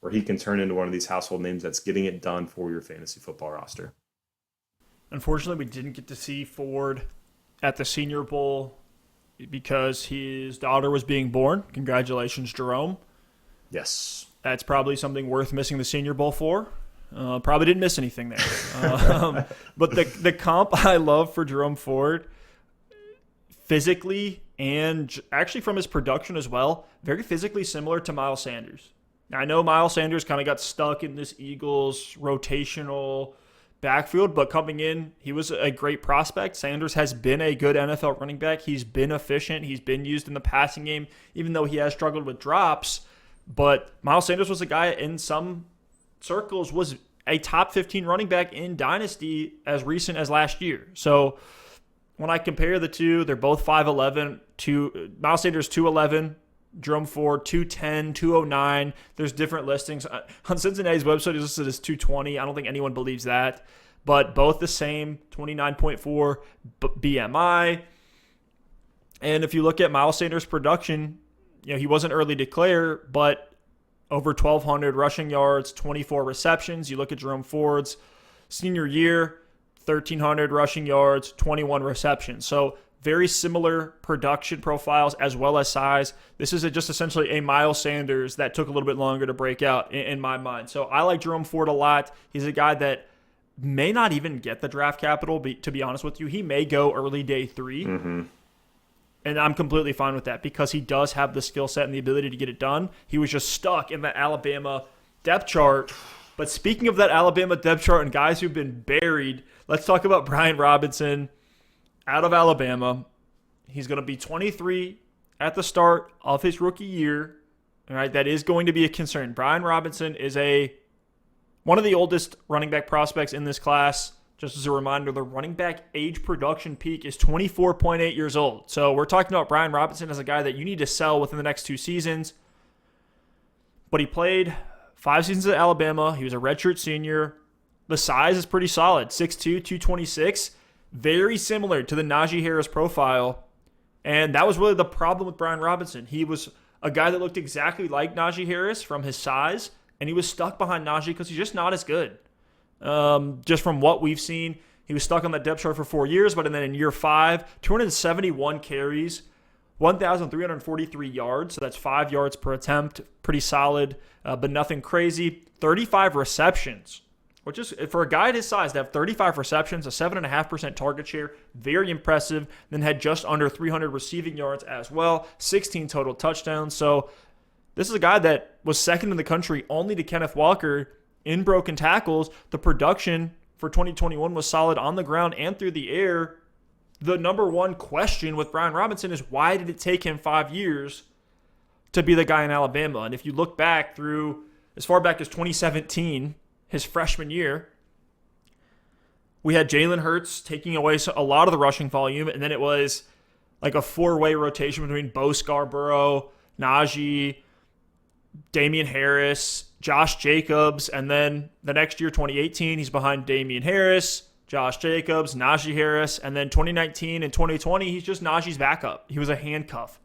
B: where he can turn into one of these household names that's getting it done for your fantasy football roster.
A: Unfortunately, we didn't get to see Ford at the Senior Bowl because his daughter was being born. Congratulations, Jerome.
B: Yes.
A: That's probably something worth missing the Senior Bowl for. Probably didn't miss anything there. But the comp I love for Jerome Ford, physically and actually from his production as well, very physically similar to Miles Sanders. Now, I know Miles Sanders kind of got stuck in this Eagles rotational backfield, but coming in, he was a great prospect. Sanders has been a good NFL running back. He's been efficient. He's been used in the passing game, even though he has struggled with drops. But Miles Sanders was a guy in some circles was a top 15 running back in Dynasty as recent as last year. So when I compare the two, they're both 5'11", Miles Sanders 211, Jerome Ford 210, 209. There's different listings. On Cincinnati's website, he's listed as 220. I don't think anyone believes that. But both the same, 29.4 BMI. And if you look at Miles Sanders' production, he wasn't early declare, but over 1,200 rushing yards, 24 receptions. You look at Jerome Ford's senior year, 1,300 rushing yards, 21 receptions. So very similar production profiles as well as size. This is just essentially a Miles Sanders that took a little bit longer to break out in my mind. So I like Jerome Ford a lot. He's a guy that may not even get the draft capital, to be honest with you. He may go early day 3.
B: Mm-hmm.
A: And I'm completely fine with that because he does have the skill set and the ability to get it done. He was just stuck in the Alabama depth chart. But speaking of that Alabama depth chart and guys who've been buried, let's talk about Brian Robinson out of Alabama. He's going to be 23 at the start of his rookie year. All right, that is going to be a concern. Brian Robinson is one of the oldest running back prospects in this class. Just as a reminder, the running back age production peak is 24.8 years old. So we're talking about Brian Robinson as a guy that you need to sell within the next 2 seasons. But he played 5 seasons at Alabama. He was a redshirt senior. The size is pretty solid, 6'2", 226. Very similar to the Najee Harris profile. And that was really the problem with Brian Robinson. He was a guy that looked exactly like Najee Harris from his size, and he was stuck behind Najee because he's just not as good. Just from what we've seen, he was stuck on that depth chart for 4 years, but then in year 5, 271 carries, 1,343 yards, so that's 5 yards per attempt, pretty solid, but nothing crazy. 35 receptions, which is, for a guy his size, to have 35 receptions, a 7.5% target share, very impressive. Then had just under 300 receiving yards as well, 16 total touchdowns. So this is a guy that was second in the country only to Kenneth Walker in broken tackles. The production for 2021 was solid on the ground and through the air. The number one question with Brian Robinson is why did it take him 5 years to be the guy in Alabama? And if you look back through as far back as 2017, his freshman year, we had Jalen Hurts taking away a lot of the rushing volume, and then it was like a 4-way rotation between Bo Scarborough, Najee, Dameon Harris, Josh Jacobs, and then the next year, 2018, he's behind Dameon Harris, Josh Jacobs, Najee Harris, and then 2019 and 2020, he's just Najee's backup. He was a handcuff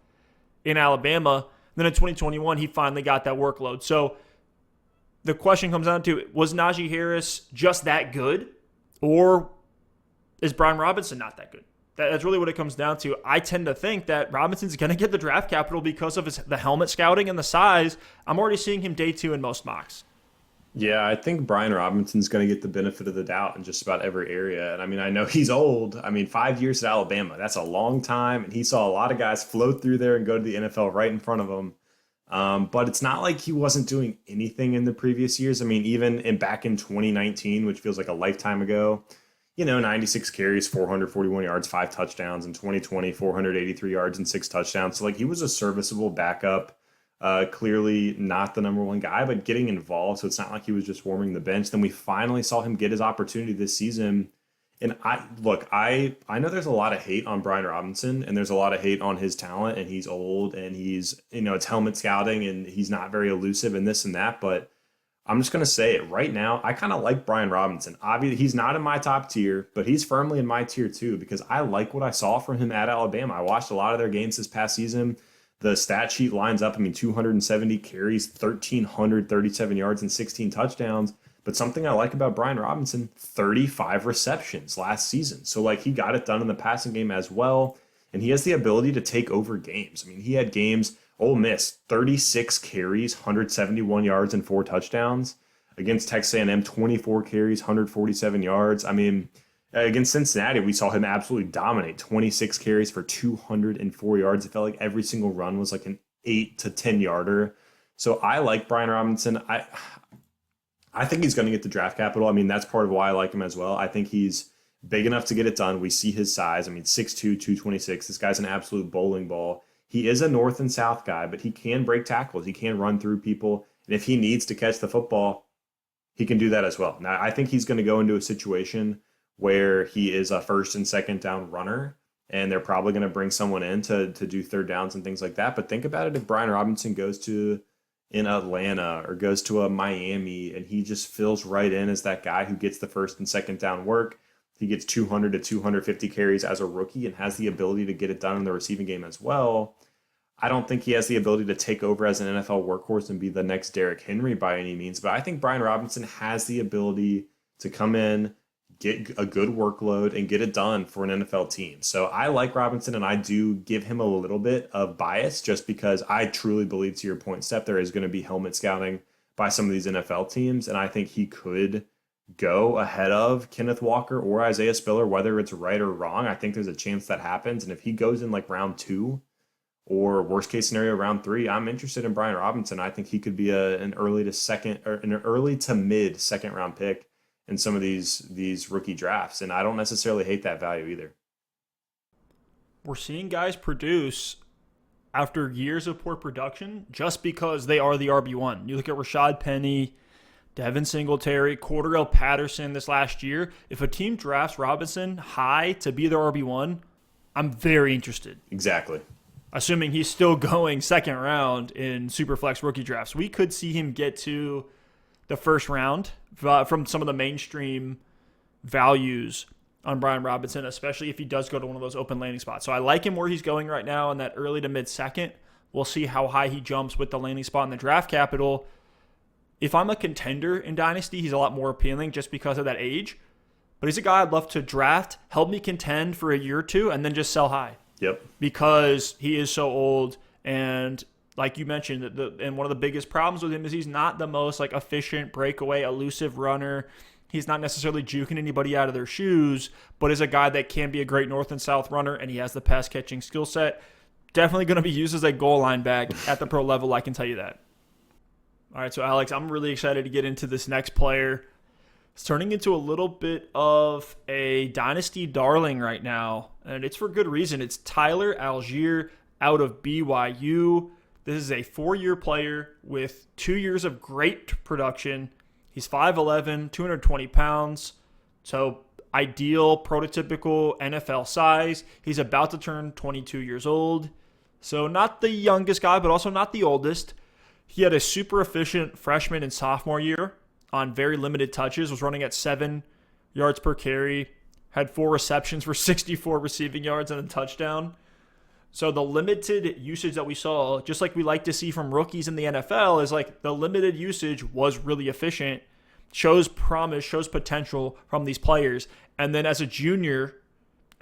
A: in Alabama. Then in 2021, he finally got that workload. So the question comes down to, was Najee Harris just that good, or is Brian Robinson not that good? That's really what it comes down to. I tend to think that Robinson's going to get the draft capital because of the helmet scouting and the size. I'm already seeing him day 2 in most mocks.
B: Yeah, I think Brian Robinson's going to get the benefit of the doubt in just about every area. And I mean, I know he's old. I mean, 5 years at Alabama, that's a long time. And he saw a lot of guys float through there and go to the NFL right in front of him. But it's not like he wasn't doing anything in the previous years. I mean, even back in 2019, which feels like a lifetime ago, 96 carries, 441 yards, 5 touchdowns. In 2020, 483 yards and 6 touchdowns. So, like, he was a serviceable backup. Clearly not the number one guy, but getting involved. So it's not like he was just warming the bench. Then we finally saw him get his opportunity this season. And I know there's a lot of hate on Brian Robinson, and there's a lot of hate on his talent, and he's old, and he's, it's helmet scouting, and he's not very elusive and this and that. But I'm just going to say it right now. I kind of like Brian Robinson. Obviously, he's not in my top tier, but he's firmly in my tier too, because I like what I saw from him at Alabama. I watched a lot of their games this past season. The stat sheet lines up. I mean, 270 carries, 1,337 yards, and 16 touchdowns. But something I like about Brian Robinson, 35 receptions last season. So, like, he got it done in the passing game as well. And he has the ability to take over games. I mean, he had games, Ole Miss, 36 carries, 171 yards, and 4 touchdowns. Against Texas A&M, 24 carries, 147 yards. I mean, against Cincinnati, we saw him absolutely dominate. 26 carries for 204 yards. It felt like every single run was like an 8 to 10 yarder. So I like Brian Robinson. I think he's going to get the draft capital. I mean, that's part of why I like him as well. I think he's big enough to get it done. We see his size. I mean, 6'2", 226. This guy's an absolute bowling ball. He is a north and south guy, but he can break tackles. He can run through people. And if he needs to catch the football, he can do that as well. Now, I think he's going to go into a situation where he is a first and second down runner, and they're probably going to bring someone in to do third downs and things like that. But think about it, if Brian Robinson goes to in Atlanta or goes to a Miami, and he just fills right in as that guy who gets the first and second down work. He gets 200 to 250 carries as a rookie and has the ability to get it done in the receiving game as well. I don't think he has the ability to take over as an NFL workhorse and be the next Derrick Henry by any means, but I think Brian Robinson has the ability to come in, get a good workload, and get it done for an NFL team. So I like Robinson, and I do give him a little bit of bias just because I truly believe, to your point, Steph, there is going to be helmet scouting by some of these NFL teams, and I think he could go ahead of Kenneth Walker or Isaiah Spiller, whether it's right or wrong. I think there's a chance that happens, and if he goes in like round 2 or worst case scenario round 3, I'm interested in Brian Robinson. I think he could be an early to mid second round pick in some of these rookie drafts, and I don't necessarily hate that value either.
A: We're seeing guys produce after years of poor production just because they are the RB1. You look at Rashad Penny, Devin Singletary, Cordarrelle Patterson this last year. If a team drafts Robinson high to be their RB1, I'm very interested.
B: Exactly.
A: Assuming he's still going second round in Superflex rookie drafts. We could see him get to the first round from some of the mainstream values on Brian Robinson, especially if he does go to one of those open landing spots. So I like him where he's going right now in that early to mid second. We'll see how high he jumps with the landing spot in the draft capital. If I'm a contender in Dynasty, he's a lot more appealing just because of that age. But he's a guy I'd love to draft, help me contend for a year or two, and then just sell high.
B: Yep.
A: Because he is so old, and like you mentioned, and one of the biggest problems with him is he's not the most like efficient, breakaway, elusive runner. He's not necessarily juking anybody out of their shoes, but is a guy that can be a great north and south runner, and he has the pass catching skill set. Definitely going to be used as a goal line back at the pro level, I can tell you that. All right, so Alex, I'm really excited to get into this next player. It's turning into a little bit of a dynasty darling right now, and it's for good reason. It's Tyler Allgeier out of BYU. This is a 4-year player with 2 years of great production. He's 5'11", 220 pounds, so ideal, prototypical NFL size. He's about to turn 22 years old, so not the youngest guy, but also not the oldest. He had a super efficient freshman and sophomore year on very limited touches, was running at 7 yards per carry, had 4 receptions for 64 receiving yards and a touchdown. So the limited usage that we saw, just like we like to see from rookies in the NFL, is like the limited usage was really efficient, shows promise, shows potential from these players. And then as a junior,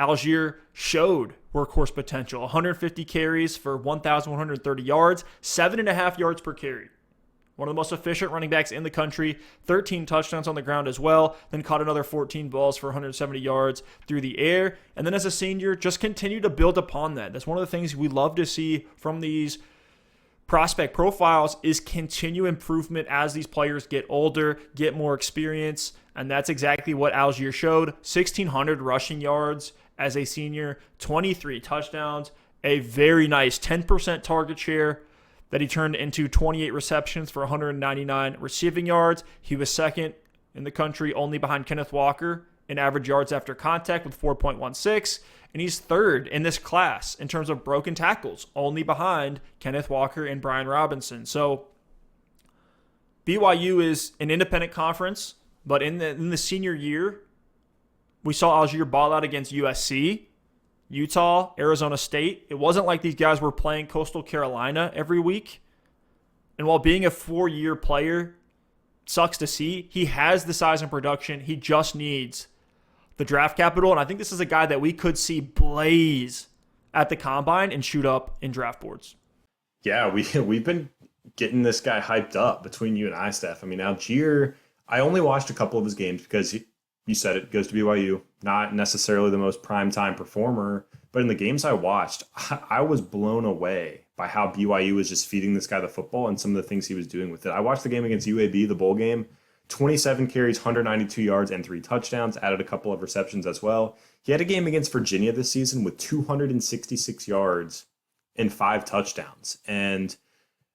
A: Allgeier showed workhorse potential. 150 carries for 1,130 yards, 7.5 yards per carry. one of the most efficient running backs in the country, 13 touchdowns on the ground as well, then caught another 14 balls for 170 yards through the air. And then as a senior, just continue to build upon that. That's one of the things we love to see from these prospect profiles is continue improvement as these players get older, get more experience. And that's exactly what Allgeier showed. 1,600 rushing yards as a senior, 23 touchdowns, a very nice 10% target share that he turned into 28 receptions for 199 receiving yards. He was second in the country, only behind Kenneth Walker in average yards after contact with 4.16. And he's third in this class in terms of broken tackles, only behind Kenneth Walker and Brian Robinson. So BYU is an independent conference, but in the senior year, we saw Allgeier ball out against USC, Utah, Arizona State. It wasn't like these guys were playing Coastal Carolina every week. And while being a 4-year player sucks to see, he has the size and production. He just needs the draft capital. And I think this is a guy that we could see blaze at the combine and shoot up in draft boards.
B: Yeah, we've been getting this guy hyped up between you and I, Steph. I mean, Allgeier, I only watched a couple of his games because you said it, goes to BYU, not necessarily the most primetime performer, but in the games I watched, I was blown away by how BYU was just feeding this guy the football and some of the things he was doing with it. I watched the game against UAB, the bowl game, 27 carries, 192 yards, and 3 touchdowns, added a couple of receptions as well. He had a game against Virginia this season with 266 yards and 5 touchdowns. And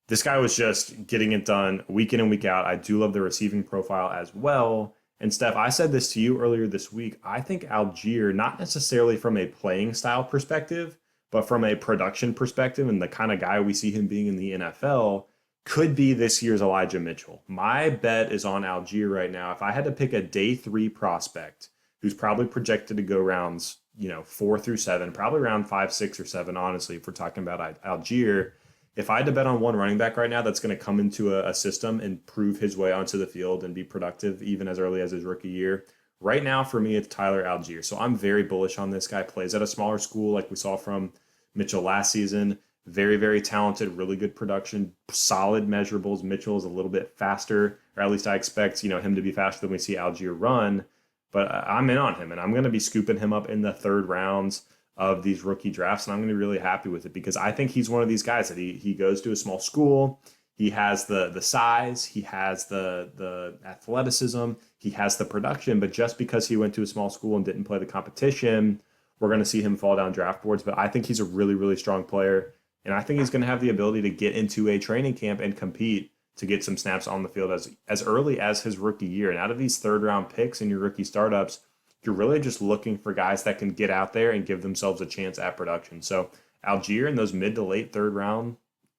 B: this guy was just getting it done week in and week out. I do love the receiving profile as well. And Steph, I said this to you earlier this week. I think Allgeier, not necessarily from a playing style perspective, but from a production perspective and the kind of guy we see him being in the NFL, could be this year's Elijah Mitchell. My bet is on Allgeier right now. If I had to pick a day 3 prospect who's probably projected to go rounds, 4 through 7, probably around 5, 6, or 7, honestly, if we're talking about Allgeier. If I had to bet on one running back right now that's going to come into a system and prove his way onto the field and be productive even as early as his rookie year, right now for me it's Tyler Allgeier. So I'm very bullish on this guy. Plays at a smaller school like we saw from Mitchell last season. Very, very talented, really good production, solid measurables. Mitchell is a little bit faster, or at least I expect him to be faster than we see Allgeier run. But I'm in on him, and I'm going to be scooping him up in the 3rd rounds of these rookie drafts, and I'm going to be really happy with it because I think he's one of these guys that he goes to a small school. He has the size, he has the athleticism, he has the production, but just because he went to a small school and didn't play the competition, we're going to see him fall down draft boards. But I think he's a really, really strong player, and I think he's going to have the ability to get into a training camp and compete to get some snaps on the field as early as his rookie year. And out of these 3rd-round picks in your rookie startups, you're really just looking for guys that can get out there and give themselves a chance at production. So Allgeier in those mid to late 3rd round,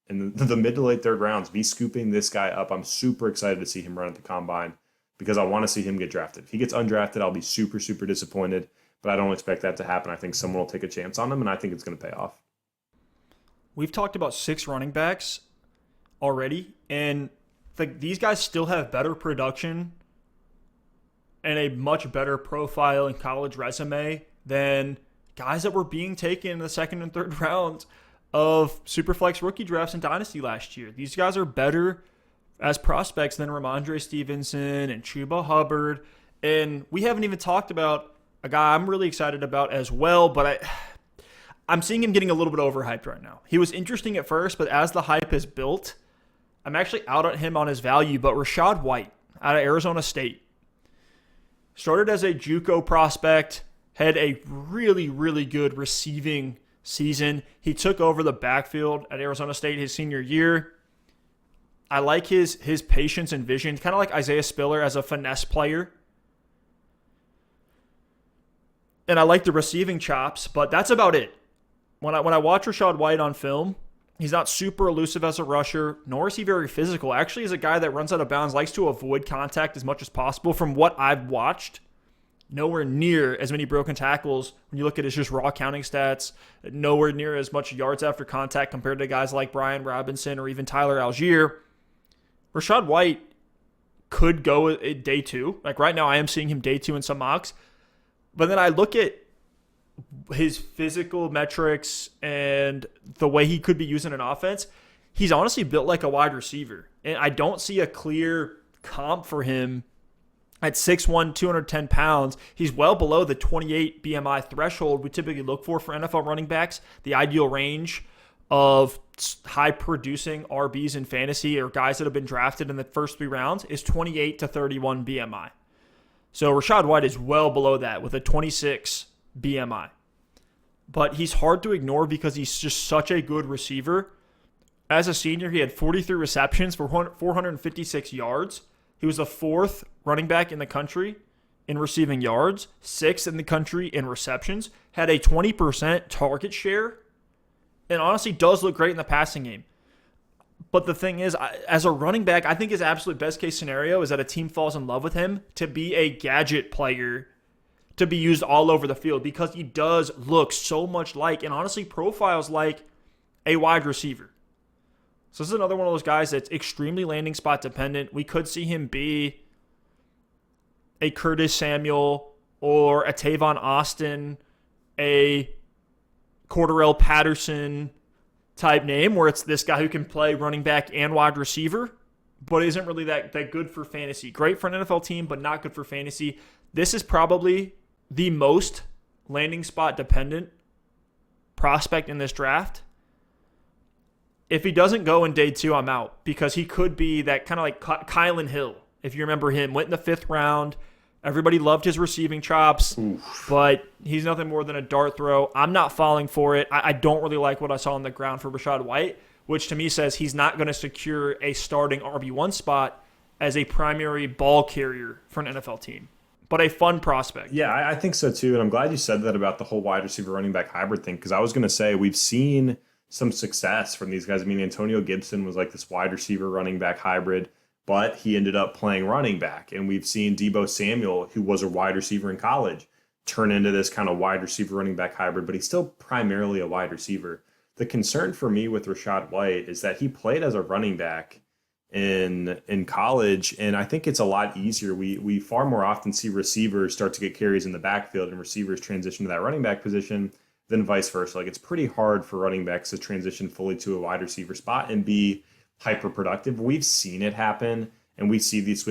B: in the mid to late 3rd rounds, be scooping this guy up. I'm super excited to see him run at the combine because I want to see him get drafted. If he gets undrafted, I'll be super, super disappointed, but I don't expect that to happen. I think someone will take a chance on him, and I think it's going to pay off.
A: We've talked about 6 running backs already, and these guys still have better production and a much better profile and college resume than guys that were being taken in the 2nd and 3rd rounds of Superflex rookie drafts in Dynasty last year. These guys are better as prospects than Ramondre Stevenson and Chuba Hubbard. And we haven't even talked about a guy I'm really excited about as well, but I'm seeing him getting a little bit overhyped right now. He was interesting at first, but as the hype has built, I'm actually out on him on his value. But Rachaad White out of Arizona State started as a JUCO prospect, had a really, really good receiving season. He took over the backfield at Arizona State his senior year. I like his patience and vision, kind of like Isaiah Spiller as a finesse player. And I like the receiving chops, but that's about it. When I watch Rachaad White on film, he's not super elusive as a rusher, nor is he very physical. Actually, he's a guy that runs out of bounds, likes to avoid contact as much as possible. From what I've watched, nowhere near as many broken tackles. When you look at his just raw counting stats, nowhere near as much yards after contact compared to guys like Brian Robinson or even Tyler Allgeier. Rachaad White could go at day 2. Like right now, I am seeing him day 2 in some mocks. But then I look at his physical metrics and the way he could be used in an offense. he's honestly built like a wide receiver. And I don't see a clear comp for him at 6'1", 210 pounds. He's well below the 28 BMI threshold we typically look for NFL running backs. The ideal range of high-producing RBs in fantasy or guys that have been drafted in the first 3 rounds is 28 to 31 BMI. So Rachaad White is well below that with a 26 BMI. But he's hard to ignore because he's just such a good receiver. As a senior, he had 43 receptions for 456 yards. He was the 4th running back in the country in receiving yards, 6th in the country in receptions, had a 20% target share, and honestly does look great in the passing game. But the thing is, as a running back, I think his absolute best case scenario is that a team falls in love with him to be a gadget player to be used all over the field because he does look so much like, and honestly profiles like, a wide receiver. So this is another one of those guys that's extremely landing spot dependent. We could see him be a Curtis Samuel or a Tavon Austin, a Cordarrelle Patterson type name where it's this guy who can play running back and wide receiver, but isn't really that good for fantasy. Great for an NFL team, but not good for fantasy. This is probably the most landing spot dependent prospect in this draft. If he doesn't go in day 2, I'm out because he could be that kind of like Kylen Hill. If you remember him, went in the 5th round. Everybody loved his receiving chops, but he's nothing more than a dart throw. I'm not falling for it. I don't really like what I saw on the ground for Rachaad White, which to me says he's not going to secure a starting RB1 spot as a primary ball carrier for an NFL team. But a fun prospect.
B: Yeah, I think so too. And I'm glad you said that about the whole wide receiver running back hybrid thing because I was going to say we've seen some success from these guys. I mean, Antonio Gibson was like this wide receiver running back hybrid, but he ended up playing running back. And we've seen Deebo Samuel, who was a wide receiver in college, turn into this kind of wide receiver running back hybrid, but he's still primarily a wide receiver. The concern for me with Rachaad White is that he played as a running back in college, and I think it's a lot easier. We far more often see receivers start to get carries in the backfield and receivers transition to that running back position than vice versa. Like, it's pretty hard for running backs to transition fully to a wide receiver spot and be hyper productive. We've seen it happen, and we see these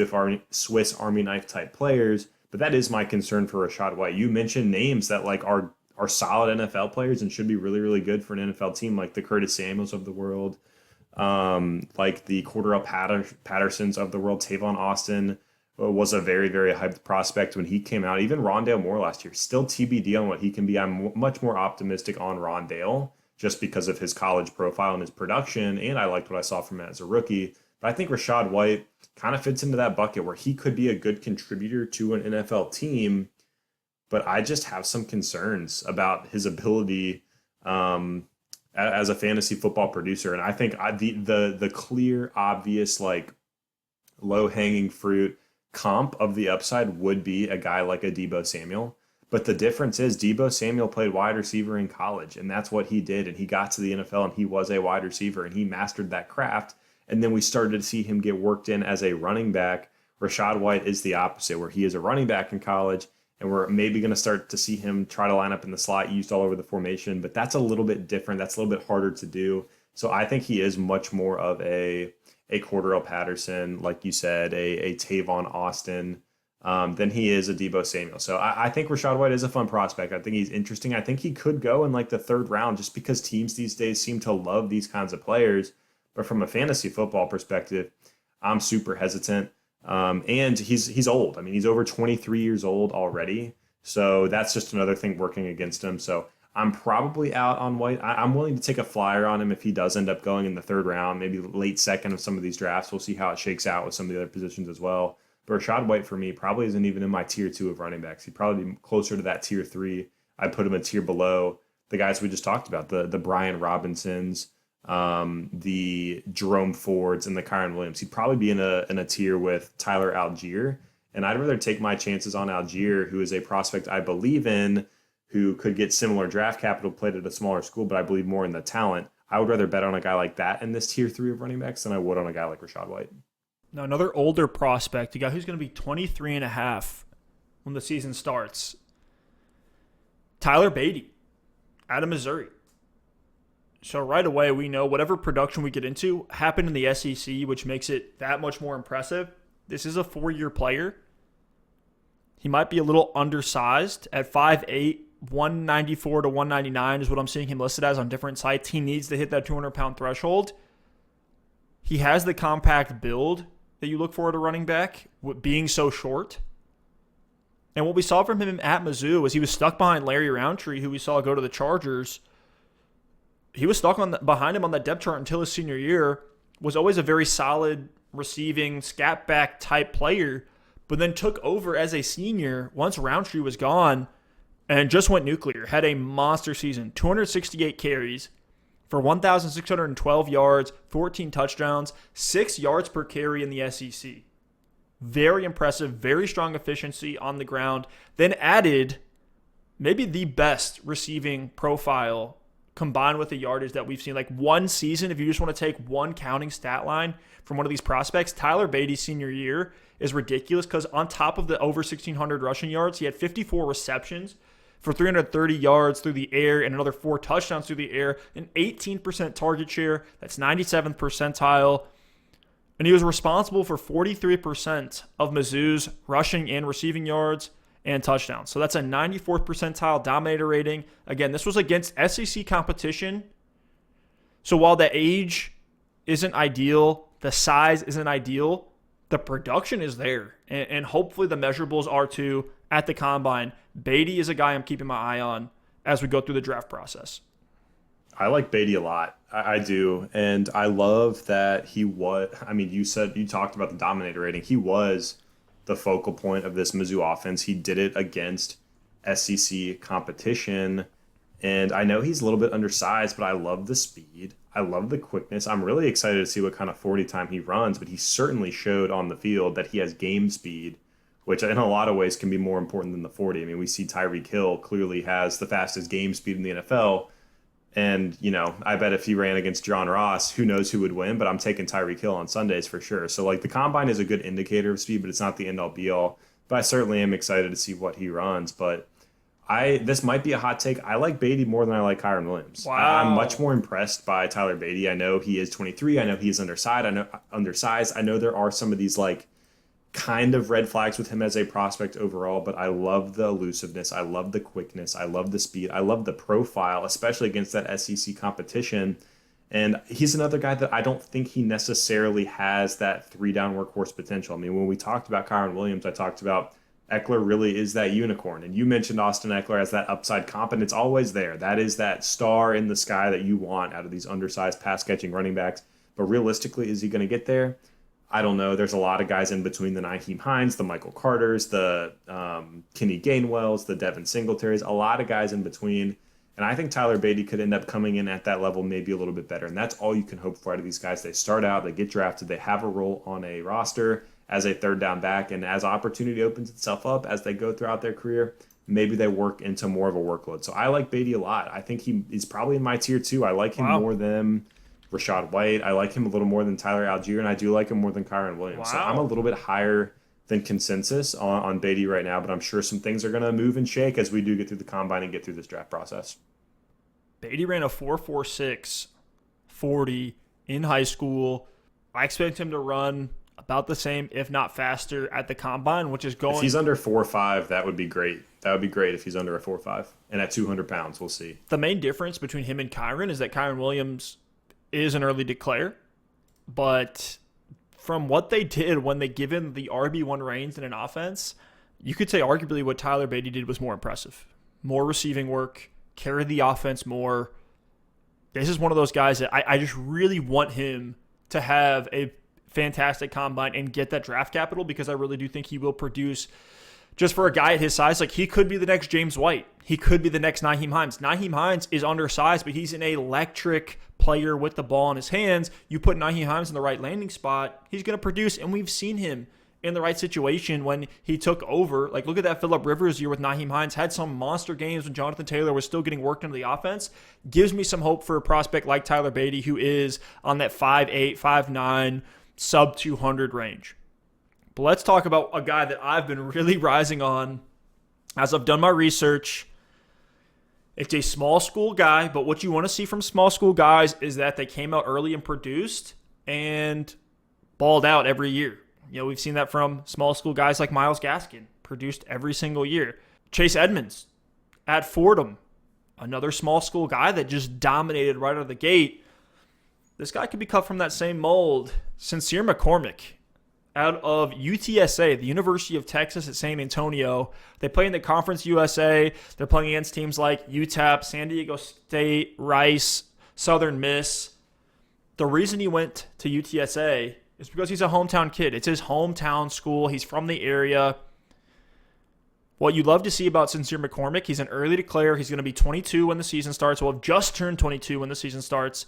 B: Swiss Army knife type players, but that is my concern for Rachaad White. You mentioned names that like are solid NFL players and should be really, really good for an NFL team, like the Curtis Samuels of the world, like the Cordarrelle Pattersons of the world. Tavon Austin was a very, very hyped prospect when he came out. Even Rondale Moore last year, still TBD on what he can be. I'm much more optimistic on Rondale just because of his college profile and his production, and I liked what I saw from him as a rookie. But I think Rachaad White kind of fits into that bucket where he could be a good contributor to an NFL team, but I just have some concerns about his ability as a fantasy football producer. And I think the clear, obvious, like low-hanging fruit comp of the upside would be a guy like a Deebo Samuel. But the difference is Deebo Samuel played wide receiver in college, and that's what he did. And he got to the NFL, and he was a wide receiver, and he mastered that craft. And then we started to see him get worked in as a running back. Rachaad White is the opposite, where he is a running back in college, and we're maybe going to start to see him try to line up in the slot, used all over the formation. But that's a little bit different. That's a little bit harder to do. So I think he is much more of a Cordarrelle Patterson, like you said, a Tavon Austin, than he is a Deebo Samuel. So I think Rachaad White is a fun prospect. I think he's interesting. I think he could go in like the 3rd round just because teams these days seem to love these kinds of players. But from a fantasy football perspective, I'm super hesitant. And he's old. I mean, he's over 23 years old already. So that's just another thing working against him. So I'm probably out on White. I'm willing to take a flyer on him if he does end up going in the 3rd round, maybe late 2nd of some of these drafts. We'll see how it shakes out with some of the other positions as well. But Rachaad White, for me, probably isn't even in my tier 2 of running backs. He'd probably be closer to that tier 3. I'd put him a tier below the guys we just talked about, the Brian Robinsons, the Jerome Fords, and the Kyren Williams. He'd probably be in a tier with Tyler Allgeier. And I'd rather take my chances on Allgeier, who is a prospect I believe in, who could get similar draft capital, played at a smaller school, but I believe more in the talent. I would rather bet on a guy like that in this tier 3 of running backs than I would on a guy like Rachaad White.
A: Now, another older prospect, a guy who's going to be 23 and a half when the season starts. Tyler Badie out of Missouri. So right away, we know whatever production we get into happened in the SEC, which makes it that much more impressive. This is a 4-year player. He might be a little undersized at 5'8", 194 to 199 is what I'm seeing him listed as on different sites. He needs to hit that 200-pound threshold. He has the compact build that you look for at a running back, being so short. And what we saw from him at Mizzou was he was stuck behind Larry Roundtree, who we saw go to the Chargers. He was stuck behind him on that depth chart until his senior year, was always a very solid receiving, scat back type player, but then took over as a senior once Roundtree was gone and just went nuclear. Had a monster season, 268 carries for 1,612 yards, 14 touchdowns, 6 yards per carry in the SEC. Very impressive, very strong efficiency on the ground. Then added maybe the best receiving profile combined with the yardage that we've seen. Like one season, if you just want to take one counting stat line from one of these prospects, Tyler Badie's senior year is ridiculous because on top of the over 1,600 rushing yards, he had 54 receptions for 330 yards through the air and another 4 touchdowns through the air, an 18% target share. That's 97th percentile. And he was responsible for 43% of Mizzou's rushing and receiving yards and touchdowns. So that's a 94th percentile dominator rating. Again, this was against SEC competition. So while the age isn't ideal, the size isn't ideal, the production is there. And hopefully the measurables are too at the combine. Badie is a guy I'm keeping my eye on as we go through the draft process.
B: I like Badie a lot. I do. And I love that he was, I mean, you talked about the dominator rating. He was the focal point of this Mizzou offense. He did it against SEC competition. And I know he's a little bit undersized, but I love the speed. I love the quickness. I'm really excited to see what kind of 40 time he runs, but he certainly showed on the field that he has game speed, which in a lot of ways can be more important than the 40. I mean, we see Tyreek Hill clearly has the fastest game speed in the NFL. And, you know, I bet if he ran against John Ross, who knows who would win, but I'm taking Tyreek Hill on Sundays for sure. So, like, the combine is a good indicator of speed, but it's not the end-all be-all. But I certainly am excited to see what he runs. But this might be a hot take. I like Badie more than I like Kyren Williams.
A: Wow.
B: I'm much more impressed by Tyler Badie. I know he is 23. I know he is undersized. I know there are some of these, like, kind of red flags with him as a prospect overall, but I love the elusiveness. I love the quickness. I love the speed. I love the profile, especially against that SEC competition. And he's another guy that I don't think he necessarily has that 3-down workhorse potential. I mean, when we talked about Kyren Williams, I talked about Eckler really is that unicorn. And you mentioned Austin Eckler as that upside comp, and it's always there. That is that star in the sky that you want out of these undersized pass-catching running backs. But realistically, is he going to get there? I don't know. There's a lot of guys in between the Nyheim Hines, the Michael Carters, the Kenny Gainwells, the Devin Singletaries, a lot of guys in between. And I think Tyler Badie could end up coming in at that level maybe a little bit better. And that's all you can hope for out of these guys. They start out, they get drafted, they have a role on a roster as a third down back. And as opportunity opens itself up as they go throughout their career, maybe they work into more of a workload. So I like Badie a lot. I think he's probably in my tier 2. I like him more than Rachaad White. I like him a little more than Tyler Allgeier, and I do like him more than Kyren Williams. So I'm a little bit higher than consensus on Badie right now, but I'm sure some things are going to move and shake as we do get through the combine and get through this draft process.
A: Badie ran a 4.46 40 in high school. I expect him to run about the same, if not faster, at the combine, which is going...
B: If he's under 4.5, that would be great. That would be great if he's under a 4.5. And at 200 pounds, we'll see.
A: The main difference between him and Kyren is that Kyren Williams is an early declare, but from what they did when they give him the RB1 reins in an offense, you could say arguably what Tyler Badie did was more impressive. More receiving work, carried the offense more. This is one of those guys that I just really want him to have a fantastic combine and get that draft capital, because I really do think he will produce. Just for a guy at his size, like, he could be the next James White. He could be the next Nyheim Hines. Nyheim Hines is undersized, but he's an electric player with the ball in his hands. You put Nyheim Hines in the right landing spot, he's going to produce, and we've seen him in the right situation when he took over. Like, look at that Phillip Rivers year with Nyheim Hines. Had some monster games when Jonathan Taylor was still getting worked into the offense. Gives me some hope for a prospect like Tyler Badie, who is on that 5'8", 5'9", sub 200 range. But let's talk about a guy that I've been really rising on as I've done my research. It's a small school guy, but what you want to see from small school guys is that they came out early and produced and balled out every year. We've seen that from small school guys like Myles Gaskin, produced every single year. Chase Edmonds at Fordham, another small school guy that just dominated right out of the gate. This guy could be cut from that same mold. Sincere McCormick out of UTSA, the University of Texas at San Antonio. They play in the Conference USA. They're playing against teams like UTEP, San Diego State, Rice, Southern Miss. The reason he went to UTSA is because he's a hometown kid. It's his hometown school. He's from the area. What you love to see about Sincere McCormick, he's an early declare. He's going to be 22 when the season starts. Will have just turned 22 when the season starts.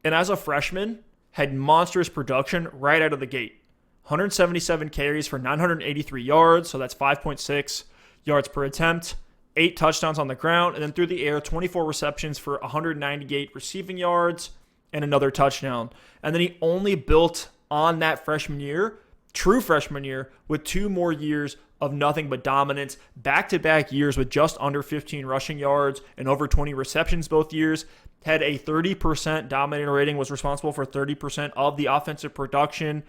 A: And as a freshman, had monstrous production right out of the gate. 177 carries for 983 yards, so that's 5.6 yards per attempt, 8 touchdowns on the ground, and then through the air, 24 receptions for 198 receiving yards and another touchdown. And then he only built on that freshman year, true freshman year, with 2 more years of nothing but dominance, back-to-back years with just under 15 rushing yards and over 20 receptions both years. Had a 30% dominator rating, was responsible for 30% of the offensive production.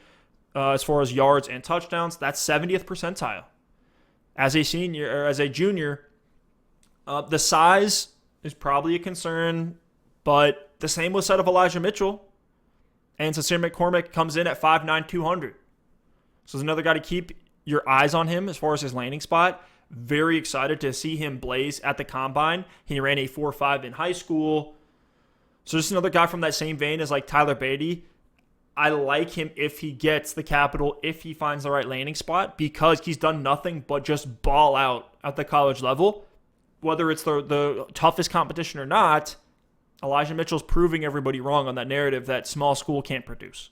A: As far as yards and touchdowns, that's 70th percentile. As a senior or as a junior, the size is probably a concern, but the same was said of Elijah Mitchell. And Sincere McCormick comes in at 5'9", 200. So there's another guy to keep your eyes on him as far as his landing spot. Very excited to see him blaze at the combine. He ran a 4.5 in high school. So just another guy from that same vein as like Tyler Badie. I like him if he gets the capital, if he finds the right landing spot, because he's done nothing but just ball out at the college level. Whether it's the toughest competition or not, Elijah Mitchell's proving everybody wrong on that narrative that small school can't produce.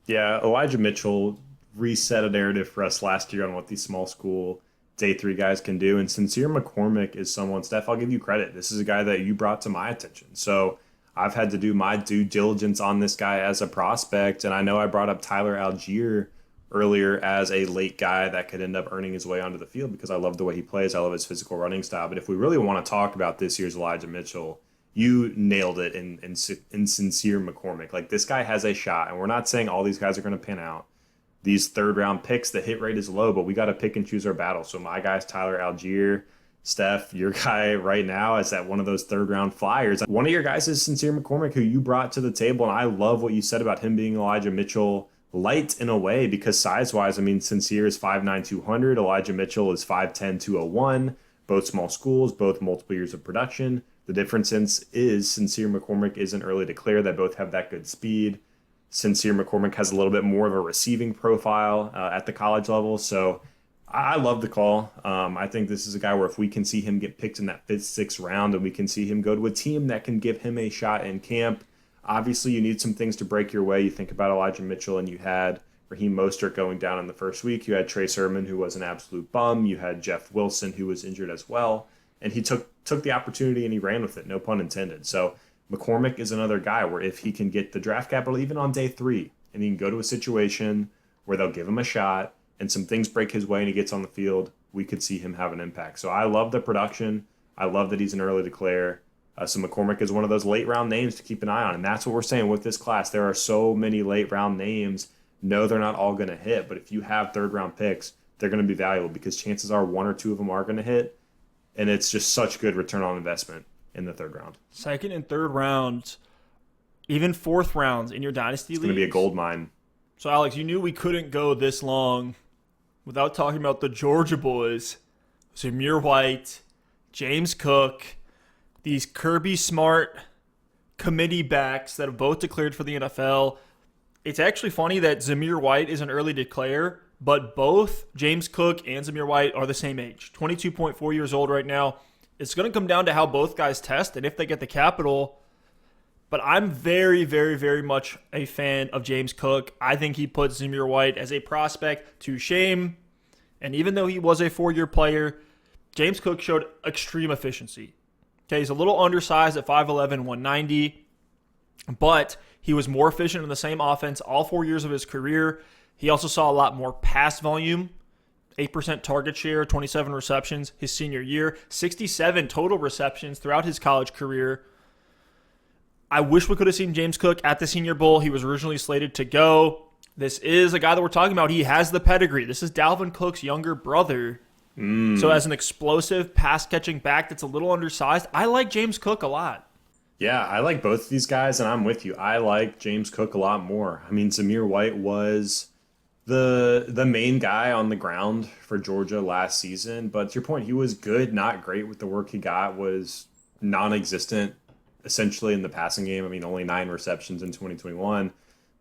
B: Yeah, Elijah Mitchell reset a narrative for us last year on what these small school day 3 guys can do. And Sincere McCormick is someone, Steph, I'll give you credit. This is a guy that you brought to my attention. So I've had to do my due diligence on this guy as a prospect, and I know I brought up Tyler Allgeier earlier as a late guy that could end up earning his way onto the field because I love the way he plays. I love his physical running style. But if we really want to talk about this year's Elijah Mitchell, you nailed it in Sincere McCormick. Like, this guy has a shot, and we're not saying all these guys are going to pan out. These third-round picks, the hit rate is low, but we got to pick and choose our battles. So my guy's Tyler Allgeier. Steph, your guy right now is at one of those third-round flyers. One of your guys is Sincere McCormick, who you brought to the table, and I love what you said about him being Elijah Mitchell light in a way because size-wise, I mean, Sincere is 5'9", 200. Elijah Mitchell is 5'10", 201. Both small schools, both multiple years of production. The difference is Sincere McCormick isn't early declare. They both have that good speed. Sincere McCormick has a little bit more of a receiving profile at the college level, so I love the call. I think this is a guy where if we can see him get picked in that 5th, 6th round and we can see him go to a team that can give him a shot in camp, obviously you need some things to break your way. You think about Elijah Mitchell and you had Raheem Mostert going down in the first week. You had Trey Sermon, who was an absolute bum. You had Jeff Wilson, who was injured as well. And he took the opportunity and he ran with it, no pun intended. So McCormick is another guy where if he can get the draft capital even on day 3 and he can go to a situation where they'll give him a shot, and some things break his way and he gets on the field, we could see him have an impact. So I love the production. I love that he's an early declare. So McCormick is one of those late-round names to keep an eye on. And that's what we're saying with this class. There are so many late-round names. No, they're not all going to hit. But if you have third-round picks, they're going to be valuable because chances are 1 or 2 of them are going to hit. And it's just such good return on investment in the 3rd round.
A: 2nd and 3rd rounds, even 4th rounds in your Dynasty league.
B: It's going to be a gold mine.
A: So, Alex, you knew we couldn't go this long without talking about the Georgia boys, Zamir White, James Cook, these Kirby Smart committee backs that have both declared for the NFL. It's actually funny that Zamir White is an early declare, but both James Cook and Zamir White are the same age, 22.4 years old right now. It's going to come down to how both guys test and if they get the capital. But I'm very, very, very much a fan of James Cook. I think he puts Zamir White as a prospect to shame. And even though he was a 4-year player, James Cook showed extreme efficiency. Okay, he's a little undersized at 5'11", 190. But he was more efficient in the same offense all 4 years of his career. He also saw a lot more pass volume 8% target share, 27 receptions his senior year, 67 total receptions throughout his college career. I wish we could have seen James Cook at the Senior Bowl. He was originally slated to go. This is a guy that we're talking about. He has the pedigree. This is Dalvin Cook's younger brother. So as an explosive pass-catching back that's a little undersized, I like James Cook a lot.
B: Yeah, I like both of these guys, and I'm with you. I like James Cook a lot more. I mean, Zamir White was the main guy on the ground for Georgia last season, but to your point, he was good, not great with the work he got, was non-existent essentially in the passing game. I mean, only 9 receptions in 2021.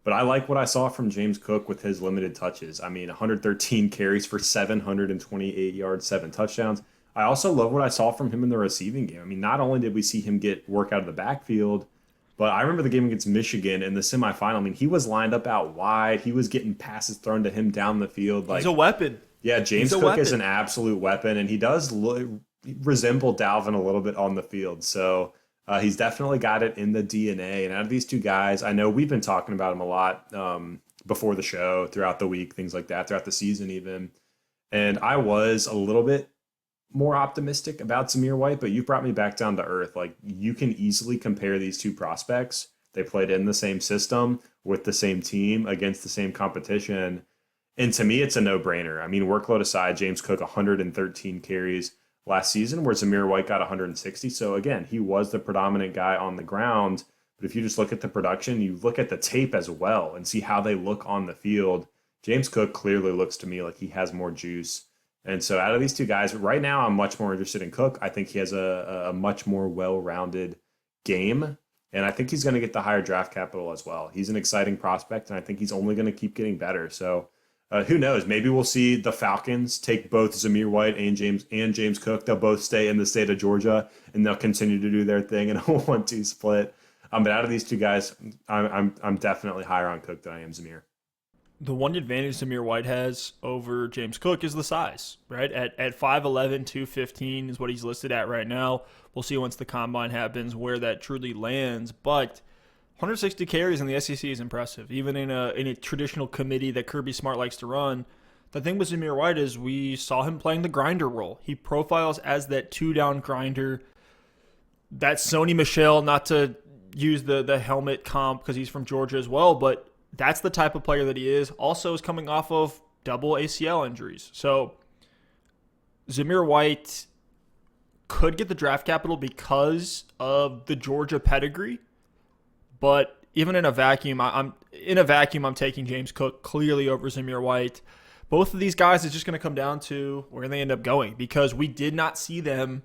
B: But I like what I saw from James Cook with his limited touches. I mean, 113 carries for 728 yards, 7 touchdowns. I also love what I saw from him in the receiving game. I mean, not only did we see him get work out of the backfield, but I remember the game against Michigan in the semifinal. I mean, he was lined up out wide. He was getting passes thrown to him down the field.
A: He's a weapon.
B: Yeah, James Cook is an absolute weapon, and he does resemble Dalvin a little bit on the field. So he's definitely got it in the DNA. And out of these two guys, I know we've been talking about him a lot before the show, throughout the week, things like that, throughout the season even. And I was a little bit more optimistic about Zamir White, but you brought me back down to earth. Like, you can easily compare these two prospects. They played in the same system with the same team against the same competition. And to me, it's a no-brainer. I mean, workload aside, James Cook 113 carries last season, where Zamir White got 160. So again, he was the predominant guy on the ground. But if you just look at the production, you look at the tape as well and see how they look on the field, James Cook clearly looks to me like he has more juice. And so out of these two guys, right now, I'm much more interested in Cook. I think he has a much more well-rounded game, and I think he's going to get the higher draft capital as well. He's an exciting prospect, and I think he's only going to keep getting better. So who knows? Maybe we'll see the Falcons take both Zamir White and James Cook. They'll both stay in the state of Georgia, and they'll continue to do their thing in a 1-2 split. But out of these two guys, I'm definitely higher on Cook than I am Zamir.
A: The one advantage Zamir White has over James Cook is the size, right? At 5'11", 215 is what he's listed at right now. We'll see once the combine happens where that truly lands. But 160 carries in the SEC is impressive, even in a traditional committee that Kirby Smart likes to run. The thing with Zamir White is we saw him playing the grinder role. He profiles as that 2-down grinder. That Sony Michel, not to use the helmet comp because he's from Georgia as well, but that's the type of player that he is. Also is coming off of double ACL injuries. So Zamir White could get the draft capital because of the Georgia pedigree. But even in a vacuum, I'm taking James Cook clearly over Zamir White. Both of these guys is just going to come down to where they end up going, because we did not see them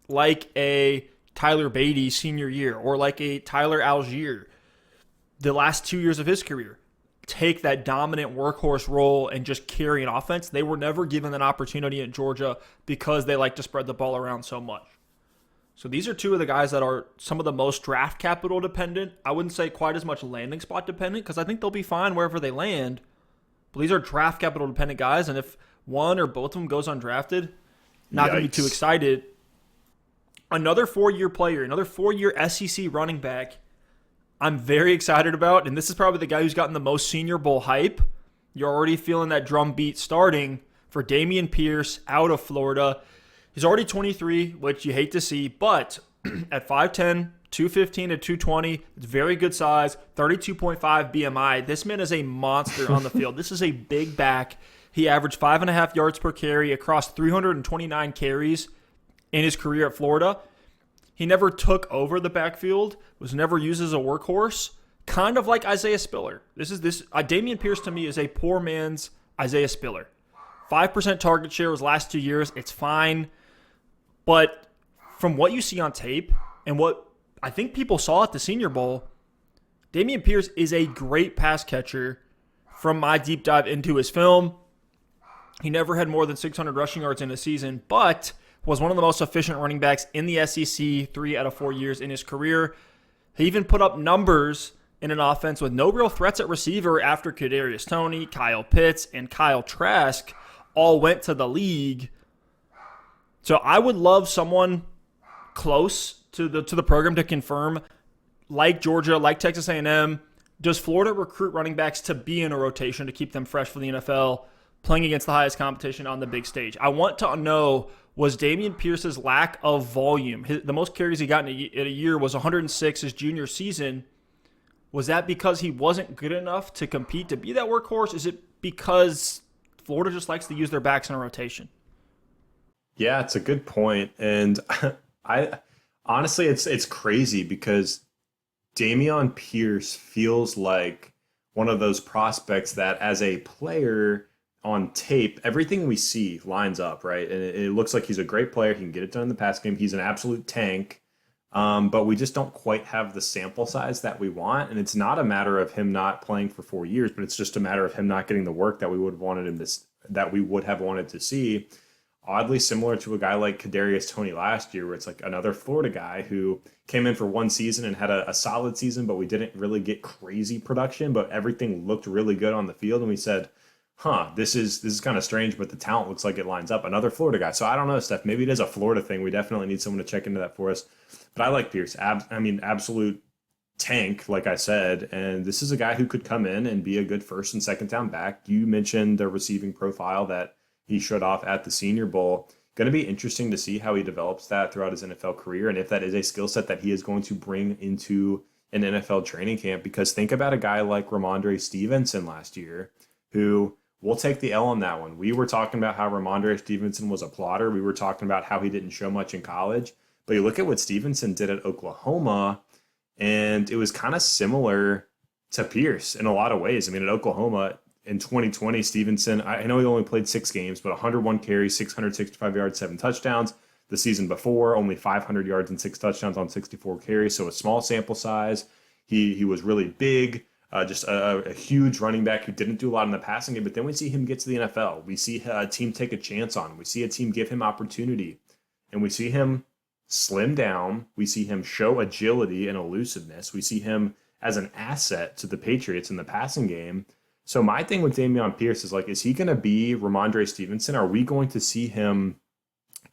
A: like a Tyler Badie senior year or like a Tyler Allgeier the last 2 years of his career take that dominant workhorse role and just carry an offense. They were never given an opportunity at Georgia because they like to spread the ball around so much. So these are two of the guys that are some of the most draft capital dependent. I wouldn't say quite as much landing spot dependent, because I think they'll be fine wherever they land. But these are draft capital dependent guys, and if one or both of them goes undrafted, not going to be too excited. Another 4-year player, another 4-year SEC running back I'm very excited about, and this is probably the guy who's gotten the most Senior Bowl hype. You're already feeling that drum beat starting for Dameon Pierce out of Florida. He's already 23, which you hate to see, but at 5'10", 215 to 220, it's very good size, 32.5 BMI. This man is a monster on the field. This is a big back. He averaged 5.5 yards per carry across 329 carries in his career at Florida. He never took over the backfield, was never used as a workhorse, kind of like Isaiah Spiller. Dameon Pierce to me is a poor man's Isaiah Spiller. 5% target share his last 2 years. It's fine. But from what you see on tape and what I think people saw at the Senior Bowl, Dameon Pierce is a great pass catcher from my deep dive into his film. He never had more than 600 rushing yards in a season, but was one of the most efficient running backs in the SEC 3 out of 4 years in his career. He even put up numbers in an offense with no real threats at receiver after Kadarius Toney, Kyle Pitts, and Kyle Trask all went to the league. So I would love someone close to the program to confirm, like Georgia, like Texas A&M. Does Florida recruit running backs to be in a rotation to keep them fresh for the NFL? playing against the highest competition on the big stage. I want to know, was Dameon Pierce's lack of volume, the most carries he got in a year was 106 his junior season. Was that because he wasn't good enough to compete to be that workhorse? Is it because Florida just likes to use their backs in a rotation?
B: Yeah, it's a good point. And I honestly, it's crazy because Dameon Pierce feels like one of those prospects that as a player on tape, everything we see lines up, right? And it looks like he's a great player. He can get it done in the pass game. He's an absolute tank. But we just don't quite have the sample size that we want. And it's not a matter of him not playing for 4 years, but it's just a matter of him not getting the work that we would have wanted to see. Oddly similar to a guy like Kadarius Toney last year, where it's like another Florida guy who came in for one season and had a solid season, but we didn't really get crazy production, but everything looked really good on the field. And we said, this is kind of strange, but the talent looks like it lines up. Another Florida guy. So I don't know, Steph. Maybe it is a Florida thing. We definitely need someone to check into that for us. But I like Pierce. Absolute tank, like I said. And this is a guy who could come in and be a good first and second down back. You mentioned the receiving profile that he showed off at the Senior Bowl. Going to be interesting to see how he develops that throughout his NFL career and if that is a skill set that he is going to bring into an NFL training camp. Because think about a guy like Ramondre Stevenson last year, who we'll take the L on that one. We were talking about how Ramondre Stevenson was a plotter. We were talking about how he didn't show much in college. But you look at what Stevenson did at Oklahoma, and it was kind of similar to Pierce in a lot of ways. I mean, at Oklahoma in 2020, Stevenson, I know he only played 6 games, but 101 carries, 665 yards, 7 touchdowns. The season before, only 500 yards and 6 touchdowns on 64 carries, so a small sample size. He was really big, just a huge running back who didn't do a lot in the passing game, but then we see him get to the NFL. We see a team take a chance on him. We see a team give him opportunity, and we see him slim down. We see him show agility and elusiveness. We see him as an asset to the Patriots in the passing game. So my thing with Dameon Pierce is like, is he going to be Ramondre Stevenson? Are we going to see him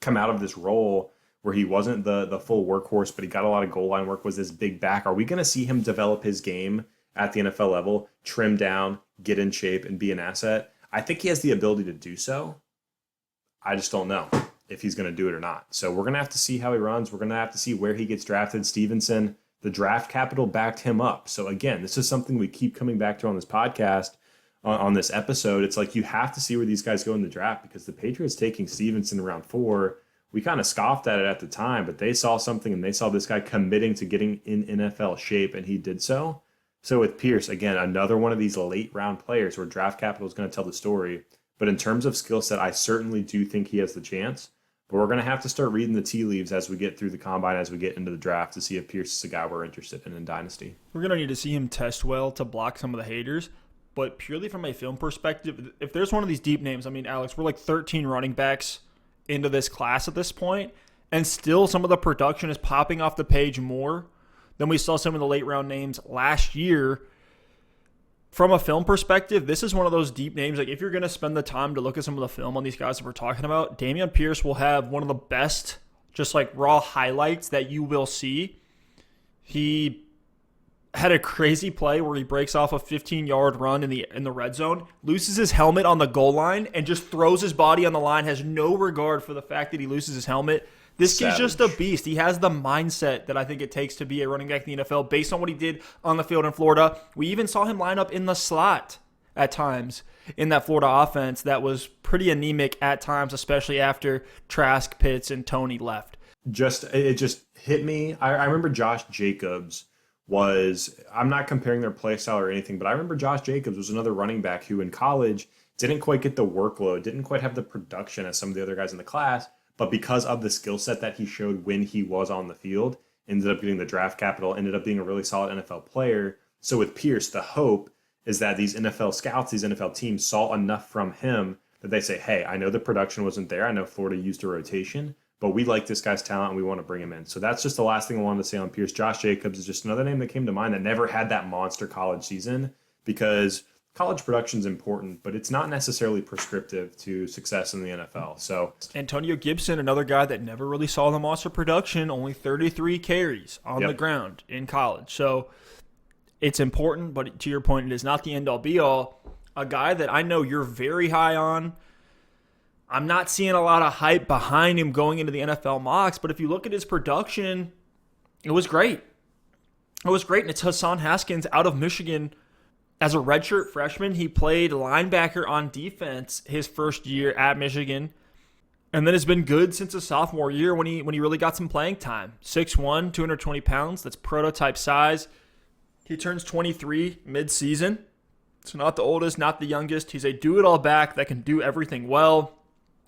B: come out of this role where he wasn't the full workhorse, but he got a lot of goal line work, was this big back? Are we going to see him develop his game at the NFL level, trim down, get in shape, and be an asset? I think he has the ability to do so. I just don't know if he's going to do it or not. So we're going to have to see how he runs. We're going to have to see where he gets drafted. Stevenson, the draft capital backed him up. So again, this is something we keep coming back to on this podcast, on this episode. It's like you have to see where these guys go in the draft, because the Patriots taking Stevenson in round 4, we kind of scoffed at it at the time, but they saw something and they saw this guy committing to getting in NFL shape, and he did so. So with Pierce, again, another one of these late round players where draft capital is going to tell the story. But in terms of skill set, I certainly do think he has the chance. But we're going to have to start reading the tea leaves as we get through the combine, as we get into the draft, to see if Pierce is a guy we're interested in Dynasty.
A: We're going to need to see him test well to block some of the haters. But purely from a film perspective, if there's one of these deep names, I mean, Alex, we're like 13 running backs into this class at this point, and still some of the production is popping off the page more than we saw some of the late round names last year. From a film perspective, this is one of those deep names. Like, if you're going to spend the time to look at some of the film on these guys that we're talking about, Dameon Pierce will have one of the best, just like raw highlights that you will see. He had a crazy play where he breaks off a 15-yard run in the red zone, loses his helmet on the goal line, and just throws his body on the line, has no regard for the fact that he loses his helmet. This kid's just a beast. He has the mindset that I think it takes to be a running back in the NFL based on what he did on the field in Florida. We even saw him line up in the slot at times in that Florida offense that was pretty anemic at times, especially after Trask, Pitts, and Toney left.
B: It just hit me. I remember Josh Jacobs I'm not comparing their play style or anything, but I remember Josh Jacobs was another running back who in college didn't quite get the workload, didn't quite have the production as some of the other guys in the class, but because of the skill set that he showed when he was on the field, ended up getting the draft capital, ended up being a really solid NFL player. So with Pierce, the hope is that these NFL scouts, these NFL teams saw enough from him that they say, hey, I know the production wasn't there. I know Florida used a rotation, but we like this guy's talent and we want to bring him in. So that's just the last thing I wanted to say on Pierce. Josh Jacobs is just another name that came to mind that never had that monster college season, because college production is important, but it's not necessarily prescriptive to success in the NFL. So
A: Antonio Gibson, another guy that never really saw the monster production, only 33 carries on the ground in college. So it's important, but to your point, it is not the end-all, be-all. a guy that I know you're very high on. I'm not seeing a lot of hype behind him going into the NFL mocks, but if you look at his production, it was great. It was great, and it's Hassan Haskins out of Michigan. As a redshirt freshman, he played linebacker on defense his first year at Michigan, and then has been good since his sophomore year when he really got some playing time. 6'1", 220 pounds, that's prototype size. He turns 23 mid-season, so not the oldest, not the youngest. He's a do-it-all back that can do everything well.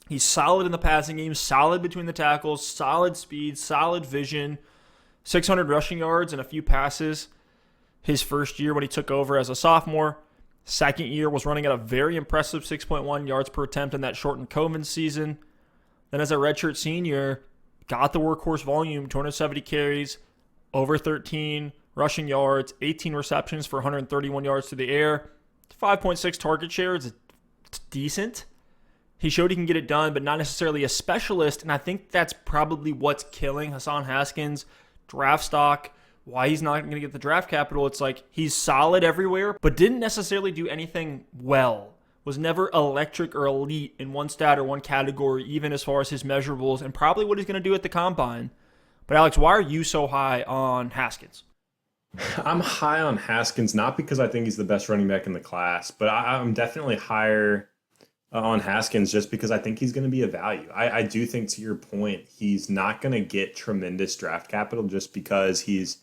A: He's solid in the passing game, solid between the tackles, solid speed, solid vision, 600 rushing yards and a few passes his first year when he took over as a sophomore. Second year was running at a very impressive 6.1 yards per attempt in that shortened COVID season. Then as a redshirt senior, got the workhorse volume, 270 carries, over 13 rushing yards, 18 receptions for 131 yards to the air, 5.6 target share. It's decent. He showed he can get it done, but not necessarily a specialist, and I think that's probably what's killing Hassan Haskins' draft stock, why he's not going to get the draft capital. It's like he's solid everywhere, but didn't necessarily do anything well. Was never electric or elite in one stat or one category, even as far as his measurables, and probably what he's going to do at the combine. But Alex, why are you so high on Haskins?
B: I'm high on Haskins, not because I think he's the best running back in the class, but I'm definitely higher on Haskins just because I think he's going to be a value. I do think, to your point, he's not going to get tremendous draft capital just because he's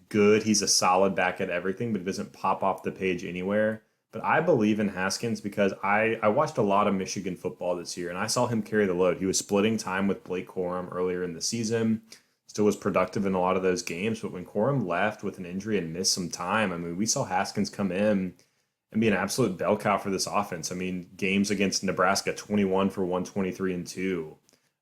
B: good. He's a solid back at everything, but it doesn't pop off the page anywhere. But I believe in Haskins because I watched a lot of Michigan football this year, and I saw him carry the load. He was splitting time with Blake Corum earlier in the season, still was productive in a lot of those games. But when Corum left with an injury and missed some time, I mean, we saw Haskins come in and be an absolute bell cow for this offense. I mean, games against Nebraska, 21 for 123 and 2.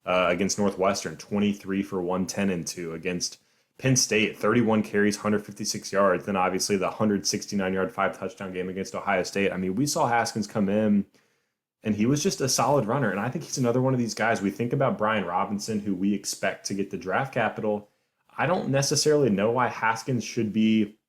B: Against Northwestern, 23 for 110 and 2. Against Penn State, 31 carries, 156 yards. Then obviously the 169-yard, 5-touchdown game against Ohio State. I mean, we saw Haskins come in, and he was just a solid runner. And I think he's another one of these guys. We think about Brian Robinson, who we expect to get the draft capital. I don't necessarily know why Haskins should be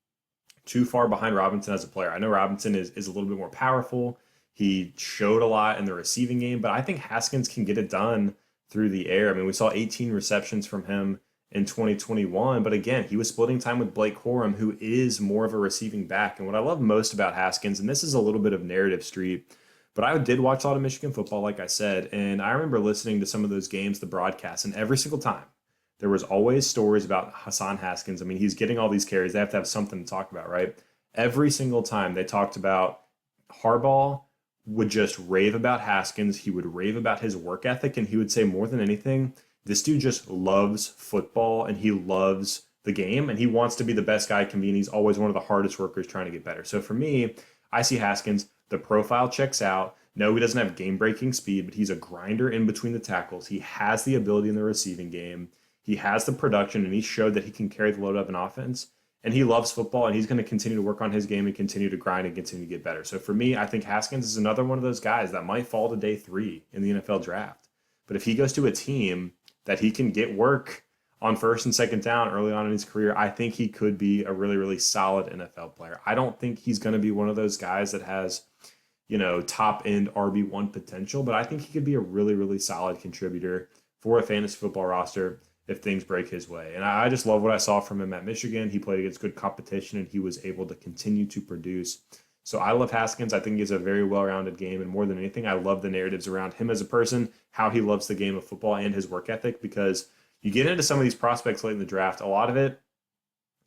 B: too far behind Robinson as a player. I know Robinson is a little bit more powerful. He showed a lot in the receiving game, but I think Haskins can get it done through the air. I mean, we saw 18 receptions from him in 2021, but again, he was splitting time with Blake Corum, who is more of a receiving back. And what I love most about Haskins, and this is a little bit of narrative street, but I did watch a lot of Michigan football, like I said, and I remember listening to some of those games, the broadcasts, and every single time, there was always stories about Hassan Haskins. I mean, he's getting all these carries. They have to have something to talk about, right? Every single time they talked about Harbaugh would just rave about Haskins. He would rave about his work ethic, and he would say more than anything, this dude just loves football, and he loves the game, and he wants to be the best guy he can be, and he's always one of the hardest workers trying to get better. So for me, I see Haskins, the profile checks out. No, he doesn't have game-breaking speed, but he's a grinder in between the tackles. He has the ability in the receiving game. He has the production, and he showed that he can carry the load of an offense. And he loves football, and he's going to continue to work on his game and continue to grind and continue to get better. So for me, I think Haskins is another one of those guys that might fall to day 3 in the NFL draft. But if he goes to a team that he can get work on first and second down early on in his career, I think he could be a really, really solid NFL player. I don't think he's going to be one of those guys that has, top-end RB1 potential, but I think he could be a really, really solid contributor for a fantasy football roster if things break his way. And I just love what I saw from him at Michigan. He played against good competition, and he was able to continue to produce. So I love Haskins. I think he has a very well-rounded game, and more than anything, I love the narratives around him as a person, how he loves the game of football and his work ethic, because you get into some of these prospects late in the draft, a lot of it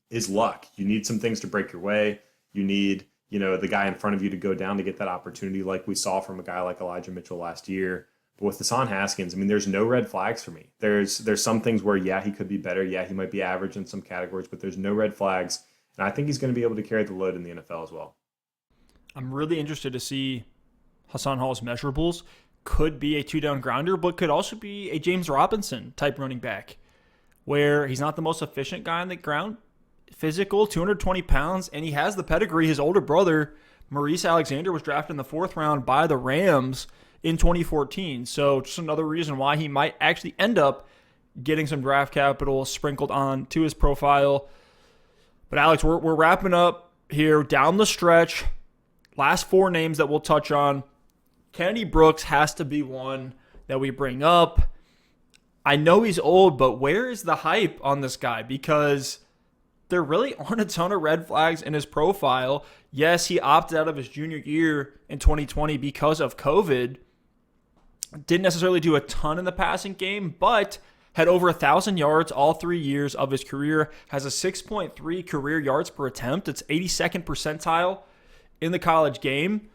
B: is luck. You need some things to break your way. You need, the guy in front of you to go down to get that opportunity, like we saw from a guy like Elijah Mitchell last year. But with Hassan Haskins, I mean, there's no red flags for me. There's some things where, he could be better. Yeah, he might be average in some categories, but there's no red flags. And I think he's going to be able to carry the load in the NFL as well.
A: I'm really interested to see Hassan Hall's measurables. Could be a 2-down grounder, but could also be a James Robinson type running back, where he's not the most efficient guy on the ground. Physical, 220 pounds, and he has the pedigree. His older brother, Maurice Alexander, was drafted in the 4th round by the Rams in 2014. So just another reason why he might actually end up getting some draft capital sprinkled on to his profile. But Alex, we're wrapping up here down the stretch. last four names that we'll touch on. Kennedy Brooks has to be one that we bring up. I know he's old, but where is the hype on this guy? Because there really aren't a ton of red flags in his profile. Yes, he opted out of his junior year in 2020 because of COVID. Didn't necessarily do a ton in the passing game, but had over 1,000 yards all 3 years of his career. Has a 6.3 career yards per attempt. It's 82nd percentile in the college game.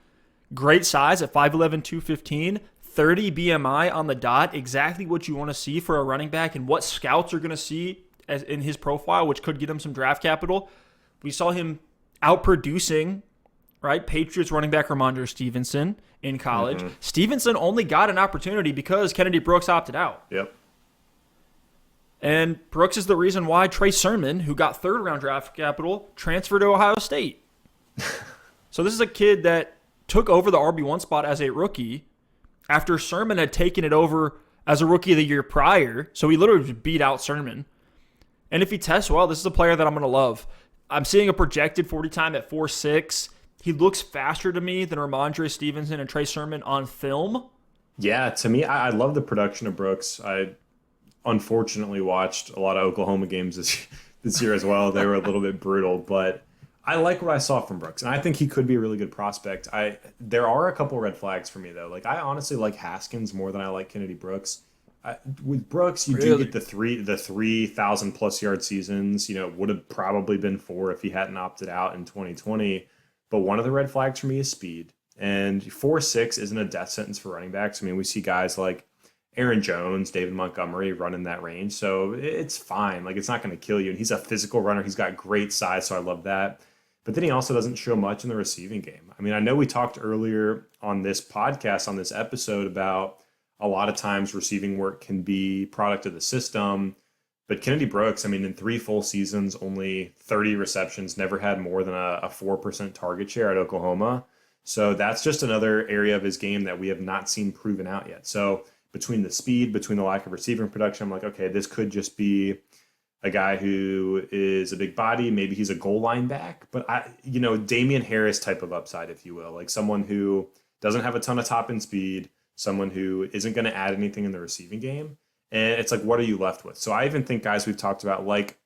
A: Great size at 5'11", 215. 30 BMI on the dot. Exactly what you want to see for a running back and what scouts are going to see as in his profile, which could get him some draft capital. We saw him outproducing, right, Patriots running back Ramondre Stevenson in college. Mm-hmm. Stevenson only got an opportunity because Kennedy Brooks opted out.
B: Yep.
A: And Brooks is the reason why Trey Sermon, who got third-round draft capital, transferred to Ohio State. So this is a kid that took over the RB1 spot as a rookie after Sermon had taken it over as a rookie of the year prior. So he literally just beat out Sermon. And if he tests well, this is a player that I'm going to love. I'm seeing a projected 40 time at 4.6. He looks faster to me than Ramondre Stevenson and Trey Sermon on film.
B: Yeah, to me, I love the production of Brooks. I unfortunately watched a lot of Oklahoma games this year as well. They were a little bit brutal, but I like what I saw from Brooks, and I think he could be a really good prospect. There are a couple red flags for me, though. Like, I honestly like Haskins more than I like Kennedy Brooks. With Brooks, you do get the 3,000+ yard seasons. You know, it would have probably been 4 if he hadn't opted out in 2020. But one of the red flags for me is speed. And 4.6 isn't a death sentence for running backs. I mean, we see guys like Aaron Jones, David Montgomery run in that range. So it's fine. Like, it's not going to kill you. And he's a physical runner. He's got great size, so I love that. But then he also doesn't show much in the receiving game. I mean, I know we talked earlier on this podcast, on this episode, about a lot of times receiving work can be product of the system. But Kennedy Brooks, I mean, in 3 full seasons, only 30 receptions, never had more than a 4% target share at Oklahoma. So that's just another area of his game that we have not seen proven out yet. So between the speed, between the lack of receiving production, I'm like, okay, this could just be a guy who is a big body. Maybe he's a goal line back. But, Damian Harris type of upside, if you will. Like someone who doesn't have a ton of top end speed, someone who isn't going to add anything in the receiving game. And it's like, what are you left with? So I even think guys we've talked about, like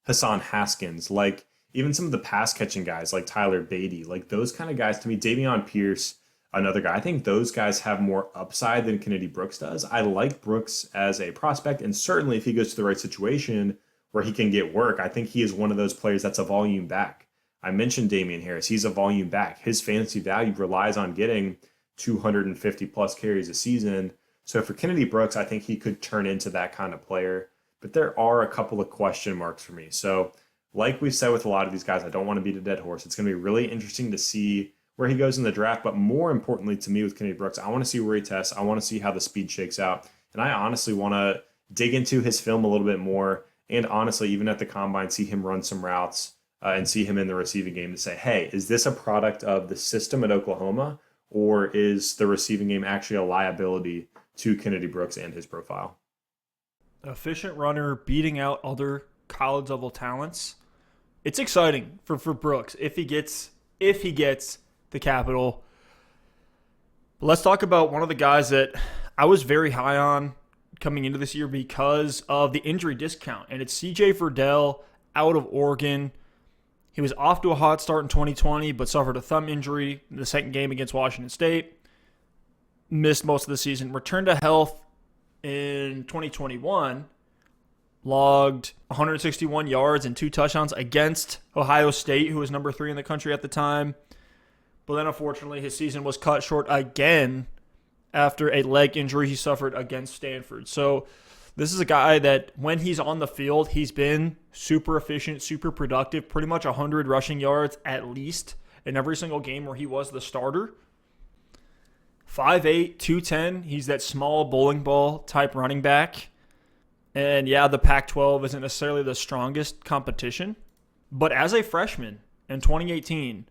B: Hassan Haskins, like even some of the pass catching guys like Tyler Badie, like those kind of guys, to me, Dameon Pierce, another guy, I think those guys have more upside than Kennedy Brooks does. I like Brooks as a prospect, and certainly if he goes to the right situation where he can get work, I think he is one of those players that's a volume back. I mentioned Damian Harris. He's a volume back. His fantasy value relies on getting 250 plus carries a season. So for Kennedy Brooks, I think he could turn into that kind of player. But there are a couple of question marks for me. So like we've said with a lot of these guys, I don't want to beat a dead horse. It's going to be really interesting to see where he goes in the draft. But more importantly to me with Kennedy Brooks, I want to see where he tests. I want to see how the speed shakes out. And I honestly want to dig into his film a little bit more. And honestly, even at the combine, see him run some routes and see him in the receiving game to say, hey, is this a product of the system at Oklahoma? Or is the receiving game actually a liability to Kennedy Brooks and his profile?
A: Efficient runner beating out other college level talents. It's exciting for Brooks if he gets the capital. But let's talk about one of the guys that I was very high on coming into this year because of the injury discount, and it's CJ Verdell out of Oregon. He was off to a hot start in 2020, but suffered a thumb injury in the second game against Washington State. Missed most of the season. Returned to health in 2021. Logged 161 yards and 2 touchdowns against Ohio State, who was number 3 in the country at the time. But then, unfortunately, his season was cut short again after a leg injury he suffered against Stanford. So this is a guy that when he's on the field, he's been super efficient, super productive, pretty much 100 rushing yards at least in every single game where he was the starter. 5'8", 210. He's that small bowling ball type running back. And yeah, the Pac-12 isn't necessarily the strongest competition. But as a freshman in 2018,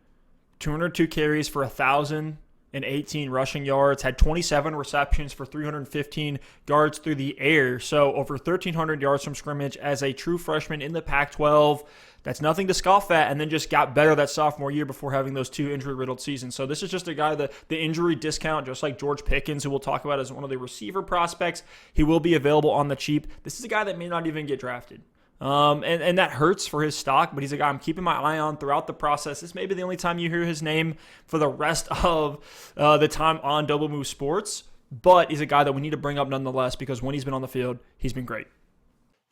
A: 202 carries for 1,000 rushing yards, had 27 receptions for 315 yards through the air. So over 1,300 yards from scrimmage as a true freshman in the Pac-12. That's nothing to scoff at, and then just got better that sophomore year before having those 2 injury-riddled seasons. So this is just a guy that the injury discount, just like George Pickens, who we'll talk about as one of the receiver prospects, he will be available on the cheap. This is a guy that may not even get drafted. And that hurts for his stock, but he's a guy I'm keeping my eye on throughout the process. This may be the only time you hear his name for the rest of the time on Double Move Sports, but he's a guy that we need to bring up nonetheless because when he's been on the field, he's been great.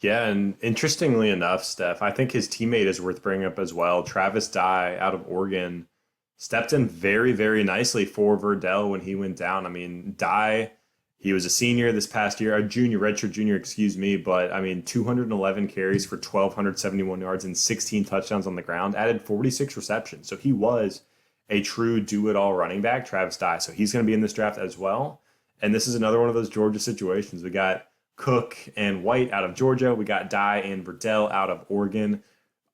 B: Yeah, and interestingly enough, Steph, I think his teammate is worth bringing up as well. Travis Dye out of Oregon stepped in very, very nicely for Verdell when he went down. I mean, Dye, he was a senior this past year, redshirt junior, excuse me, but I mean, 211 carries for 1,271 yards and 16 touchdowns on the ground, added 46 receptions. So he was a true do-it-all running back, Travis Dye. So he's going to be in this draft as well. And this is another one of those Georgia situations. We got Cook and White out of Georgia. We got Dye and Verdell out of Oregon,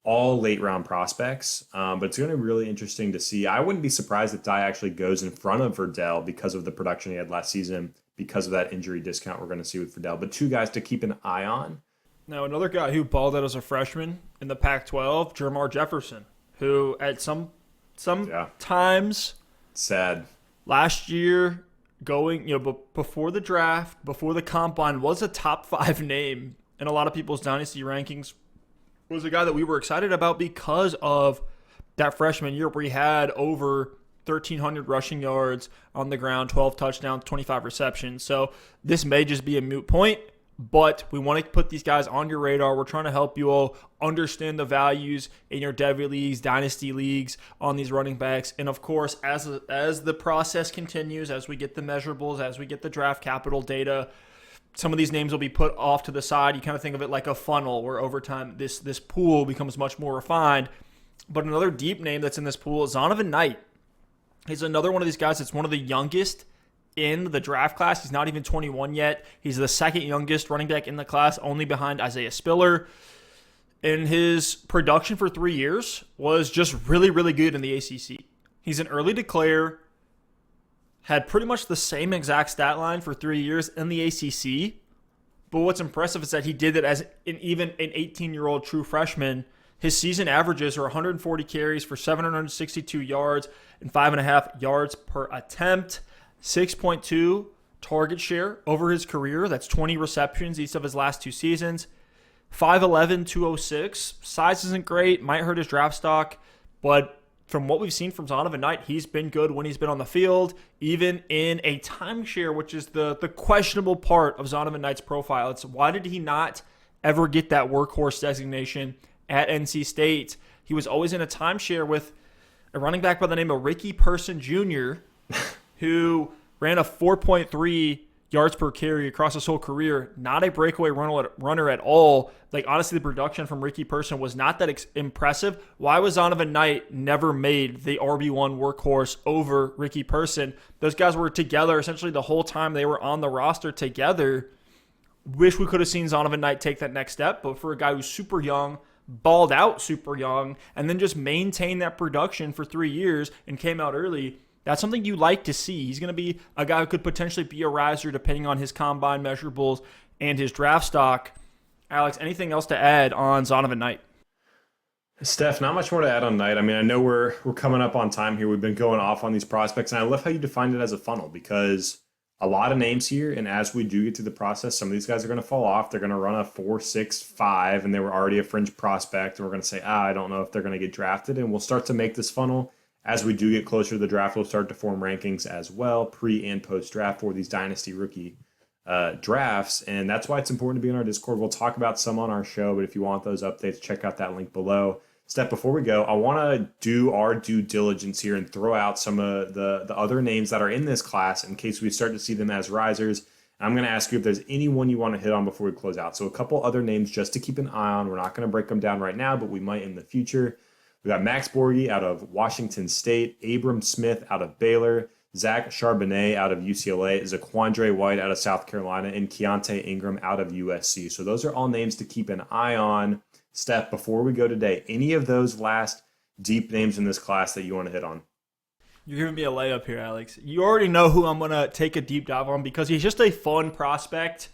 B: all late-round prospects. But it's going to be really interesting to see. I wouldn't be surprised if Dye actually goes in front of Verdell because of the production he had last season, because of that injury discount we're going to see with Verdell. But 2 guys to keep an eye on.
A: Now, another guy who balled out as a freshman in the Pac-12, Jermar Jefferson, who at some times
B: sad
A: last year, going, before the draft, before the combine, was a top 5 name in a lot of people's dynasty rankings. Was a guy that we were excited about because of that freshman year where he had over 1,300 rushing yards on the ground, 12 touchdowns, 25 receptions. So this may just be a moot point, but we want to put these guys on your radar. We're trying to help you all understand the values in your Devy leagues, dynasty leagues on these running backs. And of course, as the process continues, as we get the measurables, as we get the draft capital data, some of these names will be put off to the side. You kind of think of it like a funnel where over time this pool becomes much more refined. But another deep name that's in this pool is Zonavan Knight. He's another one of these guys that's one of the youngest in the draft class. He's not even 21 yet. He's the second youngest running back in the class, only behind Isaiah Spiller. And his production for 3 years was just really, really good in the ACC. He's an early declare, had pretty much the same exact stat line for 3 years in the ACC. But what's impressive is that he did it as even an 18-year-old true freshman. His season averages are 140 carries for 762 yards and 5.5 yards per attempt. 6.2 target share over his career. That's 20 receptions each of his last 2 seasons. 5'11", 206. Size isn't great. Might hurt his draft stock. But from what we've seen from Zonavan Knight, he's been good when he's been on the field, even in a timeshare, which is the questionable part of Zonavan Knight's profile. It's why did he not ever get that workhorse designation at NC State? He was always in a timeshare with a running back by the name of Ricky Person Jr., who ran a 4.3 yards per carry across his whole career. Not a breakaway runner at all. Like, honestly, the production from Ricky Person was not that impressive. Why was Zonavan Knight never made the RB1 workhorse over Ricky Person? Those guys were together essentially the whole time they were on the roster together. Wish we could have seen Zonavan Knight take that next step, but for a guy who's super young, balled out super young, and then just maintained that production for 3 years and came out early, that's something you like to see. He's going to be a guy who could potentially be a riser depending on his combine measurables and his draft stock. Alex, anything else to add on Zonavan Knight?
B: Steph, not much more to add on Knight. I mean, I know we're coming up on time here. We've been going off on these prospects, and I love how you defined it as a funnel because a lot of names here, and as we do get through the process, some of these guys are going to fall off. They're going to run a 4, 6, 5, and they were already a fringe prospect, and we're going to say, I don't know if they're going to get drafted, and we'll start to make this funnel. As we do get closer to the draft, we'll start to form rankings as well, pre- and post-draft for these Dynasty rookie drafts. And that's why it's important to be in our Discord. We'll talk about some on our show, but if you want those updates, check out that link below. Steph, before we go, I want to do our due diligence here and throw out some of the other names that are in this class in case we start to see them as risers. And I'm going to ask you if there's anyone you want to hit on before we close out. So a couple other names just to keep an eye on. We're not going to break them down right now, but we might in the future. We got Max Borghi out of Washington State, Abram Smith out of Baylor, Zach Charbonnet out of UCLA, Zaquandre White out of South Carolina, and Keontae Ingram out of USC. So those are all names to keep an eye on. Steph, before we go today, any of those last deep names in this class that you want to hit on?
A: You're giving me a layup here, Alex. You already know who I'm going to take a deep dive on because he's just a fun prospect.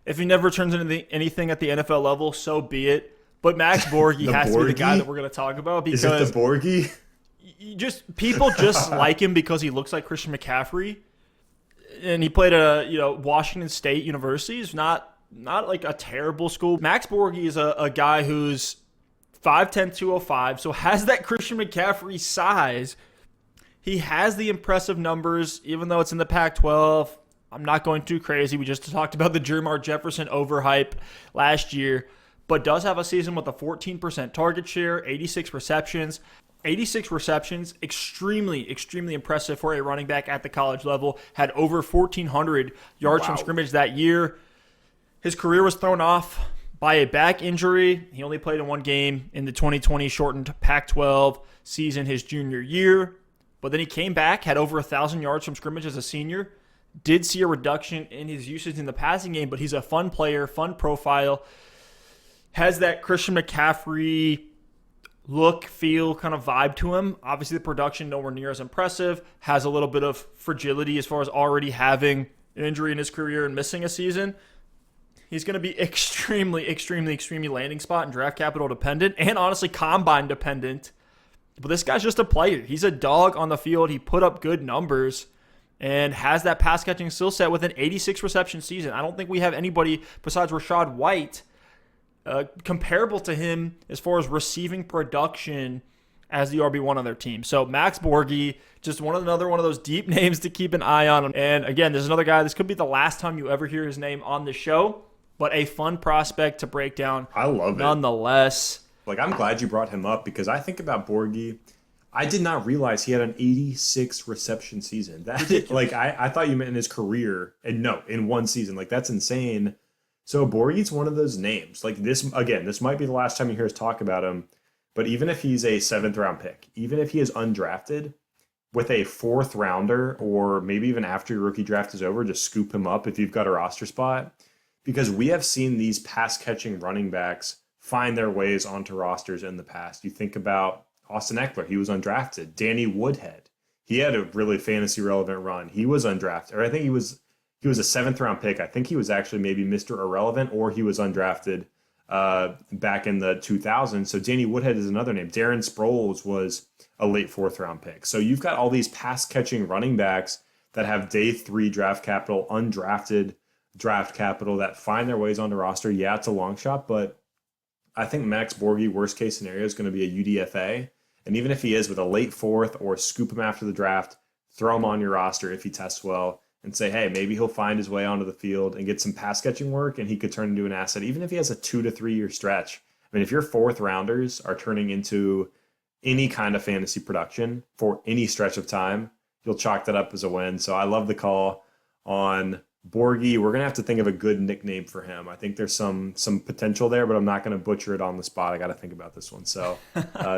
A: If he never turns into anything at the NFL level, so be it. But Max Borghi has to be the guy that we're going to talk about because
B: is it the Borghi?
A: People just like him because he looks like Christian McCaffrey, and he played at Washington State University. It's not like a terrible school. Max Borghi is a guy who's 5'10", 205, so has that Christian McCaffrey size. He has the impressive numbers, even though it's in the Pac-12. I'm not going too crazy. We just talked about the Jermar Jefferson overhype last year, but does have a season with a 14% target share, 86 receptions. 86 receptions, extremely, extremely impressive for a running back at the college level. Had over 1,400 yards from scrimmage that year. His career was thrown off by a back injury. He only played in one game in the 2020 shortened Pac-12 season his junior year. But then he came back, had over 1,000 yards from scrimmage as a senior. Did see a reduction in his usage in the passing game, but he's a fun player, fun profile. Has that Christian McCaffrey look, feel, kind of vibe to him. Obviously, the production nowhere near as impressive. Has a little bit of fragility as far as already having an injury in his career and missing a season. He's going to be extremely, extremely, extremely landing spot and draft capital dependent and honestly combine dependent. But this guy's just a player. He's a dog on the field. He put up good numbers and has that pass catching skill set with an 86 reception season. I don't think we have anybody besides Rachaad White comparable to him as far as receiving production as the RB1 on their team. So Max Borghi, just another one of those deep names to keep an eye on. And again, there's another guy. This could be the last time you ever hear his name on the show, but a fun prospect to break down.
B: I love it.
A: Nonetheless.
B: I'm glad you brought him up because I think about Borghi. I did not realize he had an 86 reception season. I thought you meant in his career, and no, in one season. That's insane. So Borghi's one of those names. This might be the last time you hear us talk about him, but even if he's a 7th round pick, even if he is undrafted, with a 4th rounder, or maybe even after your rookie draft is over, just scoop him up if you've got a roster spot. Because we have seen these pass-catching running backs find their ways onto rosters in the past. You think about Austin Eckler, he was undrafted. Danny Woodhead, he had a really fantasy-relevant run. He was undrafted, or I think he was a 7th round pick. I think he was actually maybe Mr. Irrelevant, or he was undrafted back in the 2000s. So Danny Woodhead is another name. Darren Sproles was a late 4th round pick. So you've got all these pass-catching running backs that have day 3 draft capital, undrafted draft capital that find their ways onto roster. Yeah, it's a long shot, but I think Max Borghi, worst case scenario, is going to be a UDFA. And even if he is with a late 4th, or scoop him after the draft, throw him on your roster if he tests well and say, hey, maybe he'll find his way onto the field and get some pass catching work and he could turn into an asset, even if he has a 2 to 3 year stretch. I mean, if your 4th rounders are turning into any kind of fantasy production for any stretch of time, you'll chalk that up as a win. So I love the call on Borghi. We're going to have to think of a good nickname for him. I think there's some potential there, but I'm not going to butcher it on the spot. I got to think about this one. So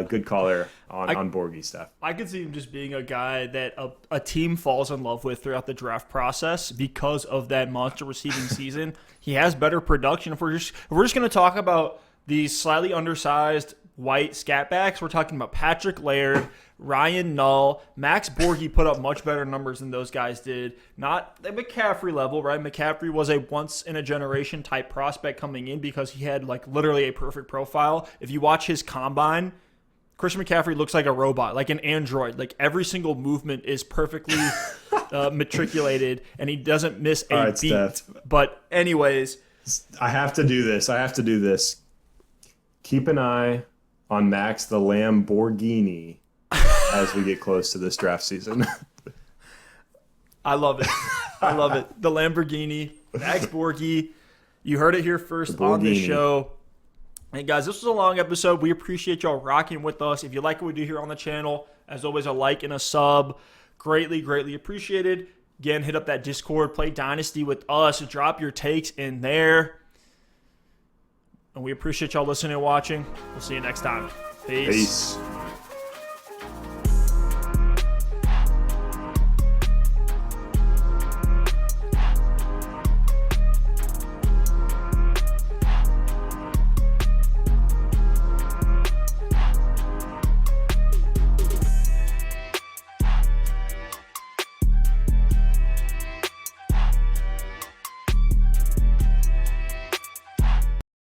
B: good call there on Borghi, Stef.
A: I could see him just being a guy that a team falls in love with throughout the draft process because of that monster receiving season. He has better production. If we're just going to talk about these slightly undersized white scat backs, we're talking about Patrick Laird, Ryan Null. Max Borghi put up much better numbers than those guys did. Not the McCaffrey level, right? McCaffrey was a once-in-a-generation type prospect coming in because he had literally a perfect profile. If you watch his combine, Christian McCaffrey looks like a robot, like an android. Every single movement is perfectly matriculated, and he doesn't miss a beat. Steph. But anyways.
B: I have to do this. Keep an eye on Max the Lamborghini as we get close to this draft season.
A: I love it. The Lamborghini, Max Borghi. You heard it here first on the show. Hey guys, this was a long episode. We appreciate y'all rocking with us. If you like what we do here on the channel, as always, a like and a sub. Greatly, greatly appreciated. Again, hit up that Discord, play Dynasty with us. Drop your takes in there. And we appreciate y'all listening and watching. We'll see you next time. Peace.